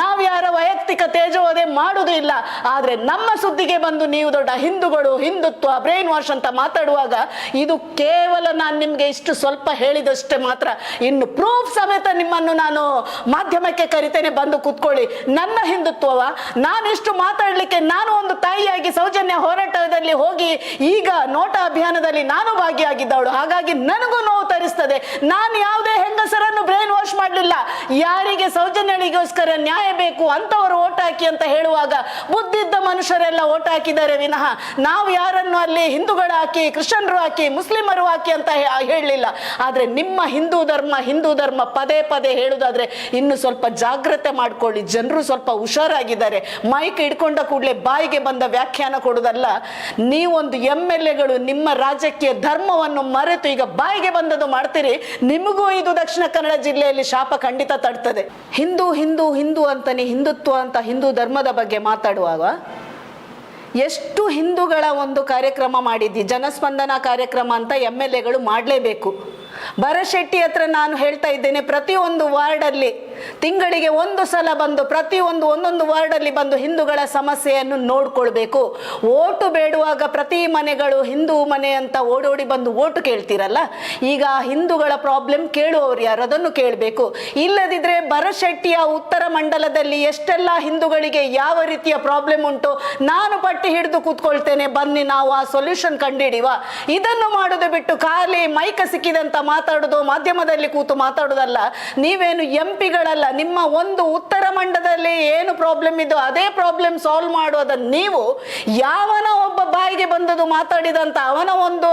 ನಾವು ಯಾರ ವೈಯಕ್ತಿಕ ತೇಜೋವಧೆ ಮಾಡುವುದೂ ಇಲ್ಲ. ಆದ್ರೆ ನಮ್ಮ ಸುದ್ದಿಗೆ ಬಂದು ನೀವು ದೊಡ್ಡ ಹಿಂದೂಗಳು ಹಿಂದುತ್ವ ಬ್ರೈನ್ ವಾಶ್ ಅಂತ ಮಾತಾಡುವಾಗ ಇದು ಕೇವಲ ನಾನು ನಿಮ್ಗೆ ಇಷ್ಟು ಸ್ವಲ್ಪ ಹೇಳಿದಷ್ಟೇ ಮಾತ್ರ. ಇನ್ನು ಪ್ರೂಫ್ ಸಮೇತ ನಿಮ್ಮನ್ನು ನಾನು ಮಾಧ್ಯಮಕ್ಕೆ ಕರಿತೇನೆ, ಬಂದು ಕೂತ್ಕೊಳ್ಳಿ. ನನ್ನ ಹಿಂದುತ್ವವ ನಾನಿಷ್ಟು ಮಾತಾಡ್ಲಿಕ್ಕೆ ನಾನು ಒಂದು ತಾಯಿಯಾಗಿ ಸೌಜನ್ಯ ಹೋರಾಟದಲ್ಲಿ ಹೋಗಿ ಈಗ ನೋಟಾ ಅಭಿಯಾನದಲ್ಲಿ ನಾನು ಭಾಗಿಯಾಗಿದ್ದವಳು. ಹಾಗಾಗಿ ನನಗೂ ನೋವು ತರಿಸ್ತದೆ. ನಾನು ಯಾವುದೇ ಹೆಂಗಸರನ್ನು ಬ್ರೈನ್ ವಾಶ್ ಮಾಡಲಿಲ್ಲ. ಯಾರಿಗೆ ಸೌಜನ್ಯಳಿಗೋಸ್ಕರ ನ್ಯಾಯ ಬೇಕು ಅಂತವರು ಓಟ್ ಹಾಕಿ ಅಂತ ಹೇಳುವಾಗ ಬುದ್ಧಿದ್ದ ಮನುಷ್ಯರೆಲ್ಲ ಓಟ್ ಹಾಕಿದ್ದಾರೆ ವಿನಃ ನಾವು ಯಾರನ್ನು ಅಲ್ಲಿ ಹಿಂದೂಗಳು ಹಾಕಿ ಕ್ರಿಶ್ಚಿಯನ್ರು ಹಾಕಿ ಮುಸ್ಲಿಮರು ಹಾಕಿ ಅಂತ ಹೇಳಲಿಲ್ಲ. ಆದ್ರೆ ನಿಮ್ಮ ಹಿಂದೂ ಧರ್ಮ ಪದೇ ಪದೇ ಹೇಳುದಾದ್ರೆ ಇನ್ನು ಸ್ವಲ್ಪ ಜಾಗ್ರತೆ ಮಾಡ್ಕೊಳ್ಳಿ. ಜನರು ಸ್ವಲ್ಪ ಹುಷಾರಾಗಿದ್ದಾರೆ. ಮೈಕ್ ಹಿಡ್ಕೊಂಡ ಕೂಡಲೇ ಬಾಯಿಗೆ ಬಂದ ವ್ಯಾಖ್ಯಾನ ಕೊಡುವುದಲ್ಲ. ನೀವೊಂದು MLAಗಳು ನಿಮ್ಮ ರಾಜಕೀಯ ಧರ್ಮವನ್ನು ಮರೆತು ಈಗ ಬಾಯಿಗೆ ಬಂದದ್ದು ಮಾಡ್ತೀರಿ. ನಿಮಗೂ ಇದು ದಕ್ಷಿಣ ಕನ್ನಡ ಜಿಲ್ಲೆಯಲ್ಲಿ ಶಾಪ ಖಂಡಿತ ತಡ್ತದೆ. ಹಿಂದೂ ಅಂತಾನೆ ಹಿಂದುತ್ವ ಅಂತ ಹಿಂದೂ ಧರ್ಮದ ಬಗ್ಗೆ ಮಾತಾಡುವಾಗ ಎಷ್ಟು ಹಿಂದೂಗಳ ಒಂದು ಕಾರ್ಯಕ್ರಮ ಮಾಡಿದ್ದಿ, ಜನಸ್ಪಂದನ ಕಾರ್ಯಕ್ರಮ ಅಂತ MLAಗಳು ಮಾಡಲೇಬೇಕು. ಭರತ್ ಹತ್ರ ನಾನು ಹೇಳ್ತಾ ಇದ್ದೇನೆ, ಪ್ರತಿಯೊಂದು ವಾರ್ಡಲ್ಲಿ ತಿಂಗಳಿಗೆ ಒಂದು ಸಲ ಬಂದು ಒಂದೊಂದು ವಾರ್ಡಲ್ಲಿ ಬಂದು ಹಿಂದೂಗಳ ಸಮಸ್ಯೆಯನ್ನು ನೋಡ್ಕೊಳ್ಬೇಕು. ಓಟು ಬೇಡುವಾಗ ಪ್ರತಿ ಮನೆಗಳು ಹಿಂದೂ ಮನೆ ಅಂತ ಓಡೋಡಿ ಬಂದು ಓಟು ಕೇಳ್ತೀರಲ್ಲ, ಈಗ ಹಿಂದೂಗಳ ಪ್ರಾಬ್ಲಮ್ ಕೇಳುವವರು ಯಾರು ಅದನ್ನು ಕೇಳಬೇಕು. ಇಲ್ಲದಿದ್ರೆ ಭರತ್ ಉತ್ತರ ಮಂಡಲದಲ್ಲಿ ಎಷ್ಟೆಲ್ಲ ಹಿಂದೂಗಳಿಗೆ ಯಾವ ರೀತಿಯ ಪ್ರಾಬ್ಲಮ್ ಉಂಟು ನಾನು ಪಟ್ಟಿ ಹಿಡಿದು ಕೂತ್ಕೊಳ್ತೇನೆ, ಬನ್ನಿ ನಾವು ಆ ಸೊಲ್ಯೂಷನ್ ಕಂಡಿಡಿವ. ಇದನ್ನು ಮಾಡೋದು ಬಿಟ್ಟು ಖಾಲಿ ಮೈಕ ಸಿಕ್ಕಿದಂತ ಮಾತಾಡೋದು, ಮಾಧ್ಯಮದಲ್ಲಿ ಕೂತು ಮಾತಾಡೋದಲ್ಲ. ನೀವೇನು MPಗಳಲ್ಲ, ನಿಮ್ಮ ಒಂದು ಉತ್ತರ ಮಂಡಲದಲ್ಲಿ ಏನು ಪ್ರಾಬ್ಲಮ್ ಇದೋ ಅದೇ ಪ್ರಾಬ್ಲಮ್ ಸಾಲ್ವ್ ಮಾಡೋದ ನೀವು. ಯಾವನ ಒಬ್ಬ ಬಾಯಿಗೆ ಬಂದದು ಮಾತಾಡಿದಂತ ಅವನ ಒಂದು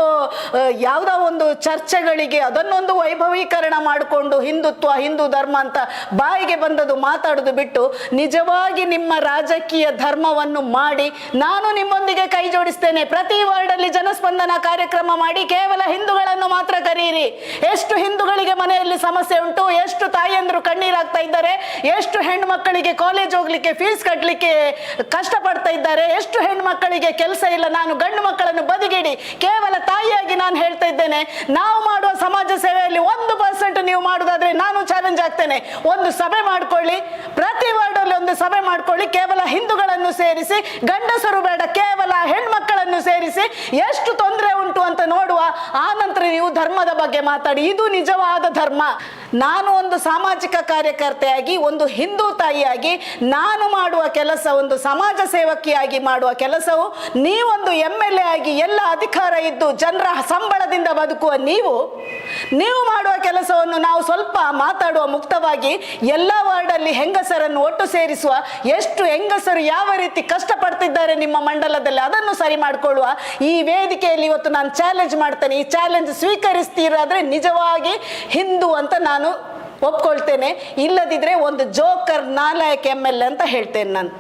ಯಾವುದೋ ಒಂದು ಚರ್ಚೆಗಳಿಗೆ ಅದನ್ನೊಂದು ವೈಭವೀಕರಣ ಮಾಡಿಕೊಂಡು ಹಿಂದುತ್ವ ಹಿಂದೂ ಧರ್ಮ ಅಂತ ಬಾಯಿಗೆ ಬಂದದು ಮಾತಾಡೋದು ಬಿಟ್ಟು ನಿಜವಾಗಿ ನಿಮ್ಮ ರಾಜಕೀಯ ಧರ್ಮವನ್ನು ಮಾಡಿ ನಾನು ನಿಮ್ಮೊಂದಿಗೆ ಕೈ ಜೋಡಿಸ್ತೇನೆ. ಪ್ರತಿ ವಾರ್ಡಲ್ಲಿ ಜನಸ್ಪಂದನ ಕಾರ್ಯಕ್ರಮ ಮಾಡಿ ಕೇವಲ ಹಿಂದೂಗಳನ್ನು ಮಾತ್ರ ಕರೆಯಿರಿ. ಎಷ್ಟು ಹಿಂದೂಗಳಿಗೆ ಮನೆಯಲ್ಲಿ ಸಮಸ್ಯೆ ಉಂಟು, ಎಷ್ಟು ತಾಯಿಯಂದ್ರು ಕಣ್ಣೀರಾಗ್ತಾ ಇದ್ದಾರೆ, ಎಷ್ಟು ಹೆಣ್ಣು ಮಕ್ಕಳಿಗೆ ಕಾಲೇಜ್ ಹೋಗ್ಲಿಕ್ಕೆ ಫೀಸ್ ಕಟ್ಟಲಿಕ್ಕೆ ಕಷ್ಟಪಡ್ತಾ ಇದ್ದಾರೆ, ಎಷ್ಟು ಹೆಣ್ಣು ಮಕ್ಕಳಿಗೆ ಕೆಲಸ ಇಲ್ಲ. ನಾನು ಗಂಡು ಮಕ್ಕಳನ್ನು ಬದಿಗಿಡಿ ಕೇವಲ ತಾಯಿಯಾಗಿ ನಾನು ಹೇಳ್ತಾ ಇದ್ದೇನೆ, ನಾವು ಮಾಡುವ ಸಮಾಜ ಸೇವೆಯಲ್ಲಿ 1% ನೀವು ಮಾಡುವುದಾದ್ರೆ ನಾನು ಚಾಲೆಂಜ್ ಆಗ್ತೇನೆ. ಒಂದು ಸಭೆ ಮಾಡ್ಕೊಳ್ಳಿ, ಪ್ರತಿ ವಾರ್ಡಲ್ಲಿ ಒಂದು ಸಭೆ ಮಾಡ್ಕೊಳ್ಳಿ, ಕೇವಲ ಹಿಂದೂಗಳನ್ನು ಸೇರಿಸಿ, ಗಂಡಸರು ಬೇಡ, ಕೇವಲ ಹೆಣ್ಮಕ್ಕಳನ್ನು ಸೇರಿಸಿ ಎಷ್ಟು ತೊಂದರೆ ಉಂಟು ಅಂತ ನೋಡುವ. ಆ ನಂತರ ನೀವು ಧರ್ಮದ ಬಗ್ಗೆ ಮಾತಾಡಿ. ಇದು ನಿಜವಾದ ಧರ್ಮ. ನಾನು ಒಂದು ಸಾಮಾಜಿಕ ಕಾರ್ಯಕರ್ತೆಯಾಗಿ, ಒಂದು ಹಿಂದೂ ತಾಯಿಯಾಗಿ ನಾನು ಮಾಡುವ ಕೆಲಸ, ಒಂದು ಸಮಾಜ ಸೇವಕಿಯಾಗಿ ಮಾಡುವ ಕೆಲಸವು, ನೀವೊಂದು MLA ಆಗಿ ಎಲ್ಲ ಅಧಿಕಾರ ಇದ್ದು ಜನರ ಸಂಬಳದಿಂದ ಬದುಕುವ ನೀವು ಮಾಡುವ ಕೆಲಸವನ್ನು ನಾವು ಸ್ವಲ್ಪ ಮಾತಾಡುವ ಮುಕ್ತವಾಗಿ. ಎಲ್ಲ ವಾರ್ಡಲ್ಲಿ ಹೆಂಗಸರನ್ನು ಒಟ್ಟು ಸೇರಿಸುವ, ಎಷ್ಟು ಹೆಂಗಸರು ಯಾವ ರೀತಿ ಕಷ್ಟಪಡ್ತಿದ್ದಾರೆ ನಿಮ್ಮ ಮಂಡಲದಲ್ಲಿ ಅದನ್ನು ಸರಿ ಮಾಡಿಕೊಳ್ಳುವ. ಈ ವೇದಿಕೆಯಲ್ಲಿ ಇವತ್ತು ನಾನು ಚಾಲೆಂಜ್ ಮಾಡ್ತೇನೆ. ಈ ಚಾಲೆಂಜ್ ಸ್ವೀಕರಿಸ್ತೀರಾದ್ರೆ ನಿಜವಾಗಿ ಹಿಂದೂ ಅಂತ ನಾನು ಒಪ್ಕೊಳ್ತೇನೆ, ಇಲ್ಲದಿದ್ರೆ ಒಂದು ಜೋಕರ್ ನಾಲಾಯಕ MLA ಅಂತ ಹೇಳ್ತೇನೆ ನಾನು.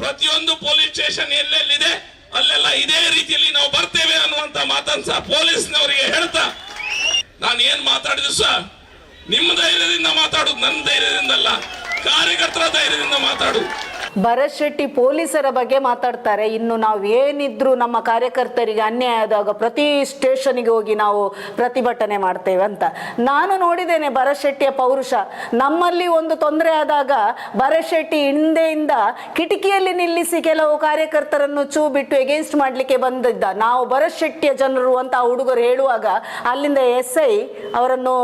ಪ್ರತಿಯೊಂದು ಪೊಲೀಸ್ ಸ್ಟೇಷನ್ ಎಲ್ಲೆಲ್ಲಿದೆ ಅಲ್ಲೆಲ್ಲ ಇದೇ ರೀತಿಯಲ್ಲಿ ನಾವು ಬರ್ತೇವೆ ಅನ್ನುವಂತ ಮಾತನ್ನ ಸಹ ಪೊಲೀಸ್ನವರಿಗೆ ಹೇಳ್ತಾ, ನಾನು ಏನ್ ಮಾತಾಡಿದ್ರು ಸಹ ನಿಮ್ಮ ಧೈರ್ಯದಿಂದ ಮಾತಾಡುದು, ನನ್ನ ಧೈರ್ಯದಿಂದ ಅಲ್ಲ, ಕಾರ್ಯಕರ್ತರ ಧೈರ್ಯದಿಂದ ಮಾತಾಡುದು. ಭರತ್ ಶೆಟ್ಟಿ ಪೊಲೀಸರ ಬಗ್ಗೆ ಮಾತಾಡ್ತಾರೆ. ಇನ್ನು ನಾವು ಏನಿದ್ರು ನಮ್ಮ ಕಾರ್ಯಕರ್ತರಿಗೆ ಅನ್ಯಾಯ ಆದಾಗ ಪ್ರತಿ ಸ್ಟೇಷನ್ಗೆ ಹೋಗಿ ನಾವು ಪ್ರತಿಭಟನೆ ಮಾಡ್ತೇವೆ ಅಂತ. ನಾನು ನೋಡಿದ್ದೇನೆ ಭರತ್ ಶೆಟ್ಟಿಯ ಪೌರುಷ. ನಮ್ಮಲ್ಲಿ ಒಂದು ತೊಂದರೆ ಆದಾಗ ಭರತ್ ಶೆಟ್ಟಿ ಹಿಂದೆಯಿಂದ ಕಿಟಕಿಯಲ್ಲಿ ನಿಲ್ಲಿಸಿ ಕೆಲವು ಕಾರ್ಯಕರ್ತರನ್ನು ಚೂ ಬಿಟ್ಟು ಎಗೇನ್ಸ್ಟ್ ಮಾಡಲಿಕ್ಕೆ ಬಂದಿದ್ದ. ನಾವು ಭರತ್ ಶೆಟ್ಟಿಯ ಜನರು ಅಂತ ಆ ಹುಡುಗರು ಹೇಳುವಾಗ ಅಲ್ಲಿಂದ SI ಅವರನ್ನು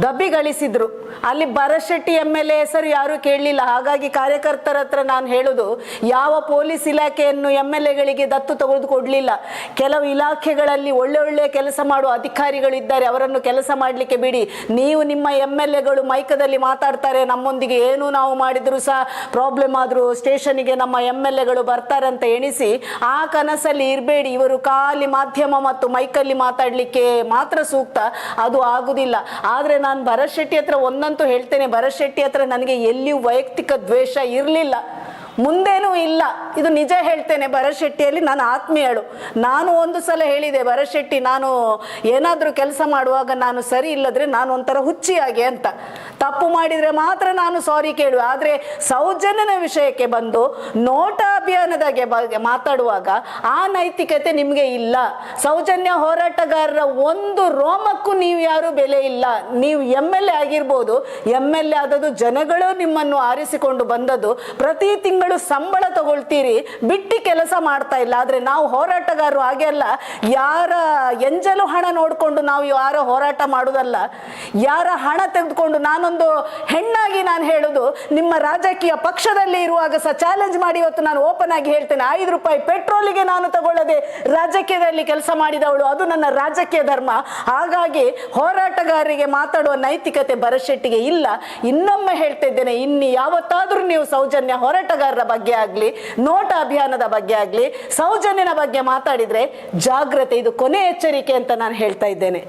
ದಬ್ಬಿಗಳಿಸಿದ್ರು. ಅಲ್ಲಿ ಭರತ್ ಶೆಟ್ಟಿ MLA ಹೆಸರು ಯಾರು ಕೇಳಲಿಲ್ಲ. ಹಾಗಾಗಿ ಕಾರ್ಯಕರ್ತರ ಹತ್ರ ನಾನು ಹೇಳುದು, ಯಾವ ಪೊಲೀಸ್ ಇಲಾಖೆಯನ್ನು MLAಗಳಿಗೆ ದತ್ತು ತೆಗೆದುಕೊಡ್ಲಿಲ್ಲ. ಕೆಲವು ಇಲಾಖೆಗಳಲ್ಲಿ ಒಳ್ಳೆ ಕೆಲಸ ಮಾಡುವ ಅಧಿಕಾರಿಗಳು ಇದ್ದಾರೆ, ಅವರನ್ನು ಕೆಲಸ ಮಾಡಲಿಕ್ಕೆ ಬಿಡಿ. ನೀವು ನಿಮ್ಮ MLAಗಳು ಮೈಕದಲ್ಲಿ ಮಾತಾಡ್ತಾರೆ, ನಮ್ಮೊಂದಿಗೆ ಏನು ನಾವು ಮಾಡಿದ್ರು ಸಹ ಪ್ರಾಬ್ಲಮ್ ಆದರೂ ಸ್ಟೇಷನ್ಗೆ ನಮ್ಮ MLAಗಳು ಬರ್ತಾರೆ ಅಂತ ಎಣಿಸಿ ಆ ಕನಸಲ್ಲಿ ಇರಬೇಡಿ. ಇವರು ಖಾಲಿ ಮಾಧ್ಯಮ ಮತ್ತು ಮೈಕಲ್ಲಿ ಮಾತಾಡಲಿಕ್ಕೆ ಮಾತ್ರ ಸೂಕ್ತ, ಅದು ಆಗುದಿಲ್ಲ. ಆದರೆ ನಾನು ಭರತ್ ಶೆಟ್ಟಿ ಹತ್ರ ಒಂದಂತೂ ಹೇಳ್ತೇನೆ, ಭರತ್ ಶೆಟ್ಟಿ ಹತ್ರ ನನಗೆ ಎಲ್ಲಿಯೂ ವೈಯಕ್ತಿಕ ದ್ವೇಷ ಇರಲಿಲ್ಲ, ಮುಂದೇನೂ ಇಲ್ಲ. ಇದು ನಿಜ ಹೇಳ್ತೇನೆ. ಭರತ್ ಶೆಟ್ಟಿಯಲ್ಲಿ ನಾನು ಆತ್ಮೀಯಳು. ನಾನು ಒಂದು ಸಲ ಹೇಳಿದೆ, ಭರತ್ ಶೆಟ್ಟಿ ನಾನು ಏನಾದರೂ ಕೆಲಸ ಮಾಡುವಾಗ ನಾನು ಸರಿ ಇಲ್ಲದ್ರೆ ನಾನು ಒಂಥರ ಹುಚ್ಚಿಯಾಗೆ ಅಂತ. ತಪ್ಪು ಮಾಡಿದರೆ ಮಾತ್ರ ನಾನು ಸಾರಿ ಕೇಳುವೆ. ಆದರೆ ಸೌಜನ್ಯನ ವಿಷಯಕ್ಕೆ ಬಂದು ನೋಟಾ ಅಭಿಯಾನದ ಬಗ್ಗೆ ಮಾತಾಡುವಾಗ ಆ ನೈತಿಕತೆ ನಿಮಗೆ ಇಲ್ಲ. ಸೌಜನ್ಯ ಹೋರಾಟಗಾರರ ಒಂದು ರೋಮಕ್ಕೂ ನೀವು ಯಾರು ಬೆಲೆ ಇಲ್ಲ. ನೀವು MLA ಆಗಿರ್ಬೋದು, MLA ಆದದ್ದು ಜನಗಳು ನಿಮ್ಮನ್ನು ಆರಿಸಿಕೊಂಡು ಬಂದದ್ದು. ಪ್ರತಿ ತಿಂಗಳು ಸಂಬಳ ತಗೊಳ್ತೀರಿ, ಬಿಟ್ಟು ಕೆಲಸ ಮಾಡ್ತಾ ಇಲ್ಲ. ಆದ್ರೆ ನಾವು ಹೋರಾಟಗಾರರು ಹಾಗೆ ಅಲ್ಲ, ಯಾರ ಎಂಜಲು ಹಣ ನೋಡ್ಕೊಂಡು ನಾವು ಯಾರ ಹೋರಾಟ ಮಾಡುವುದಲ್ಲ, ಯಾರ ಹಣ ತೆಗೆದುಕೊಂಡು. ನಾನೊಂದು ಹೆಣ್ಣಾಗಿ ನಾನು ಹೇಳುದು, ನಿಮ್ಮ ರಾಜಕೀಯ ಪಕ್ಷದಲ್ಲಿ ಇರುವಾಗ ಸಹ ಚಾಲೆಂಜ್ ಮಾಡಿ ಇವತ್ತು ನಾನು ಓಪನ್ ಆಗಿ ಹೇಳ್ತೇನೆ, 5 ರೂಪಾಯಿ ಪೆಟ್ರೋಲಿಗೆ ನಾನು ತಗೊಳ್ಳದೆ ರಾಜಕೀಯದಲ್ಲಿ ಕೆಲಸ ಮಾಡಿದವಳು, ಅದು ನನ್ನ ರಾಜಕೀಯ ಧರ್ಮ. ಹಾಗಾಗಿ ಹೋರಾಟಗಾರರಿಗೆ ಮಾತಾಡುವ ನೈತಿಕತೆ ಭರತ್ ಶೆಟ್ಟಿಗೆ ಇಲ್ಲ. ಇನ್ನೊಮ್ಮೆ ಹೇಳ್ತಾ ಇದ್ದೇನೆ, ಇನ್ನು ಯಾವತ್ತಾದ್ರೂ ನೀವು ಸೌಜನ್ಯ ಹೋರಾಟಗಾರರ ಬಗ್ಗೆ ಆಗ್ಲಿ, ನೋಟಾ ಅಭಿಯಾನದ ಬಗ್ಗೆ ಆಗ್ಲಿ, ಸೌಜನ್ಯನ ಬಗ್ಗೆ ಮಾತಾಡಿದ್ರೆ ಜಾಗ್ರತೆ. ಇದು ಕೊನೆ ಎಚ್ಚರಿಕೆ ಅಂತ ನಾನು ಹೇಳ್ತಾ ಇದ್ದೇನೆ.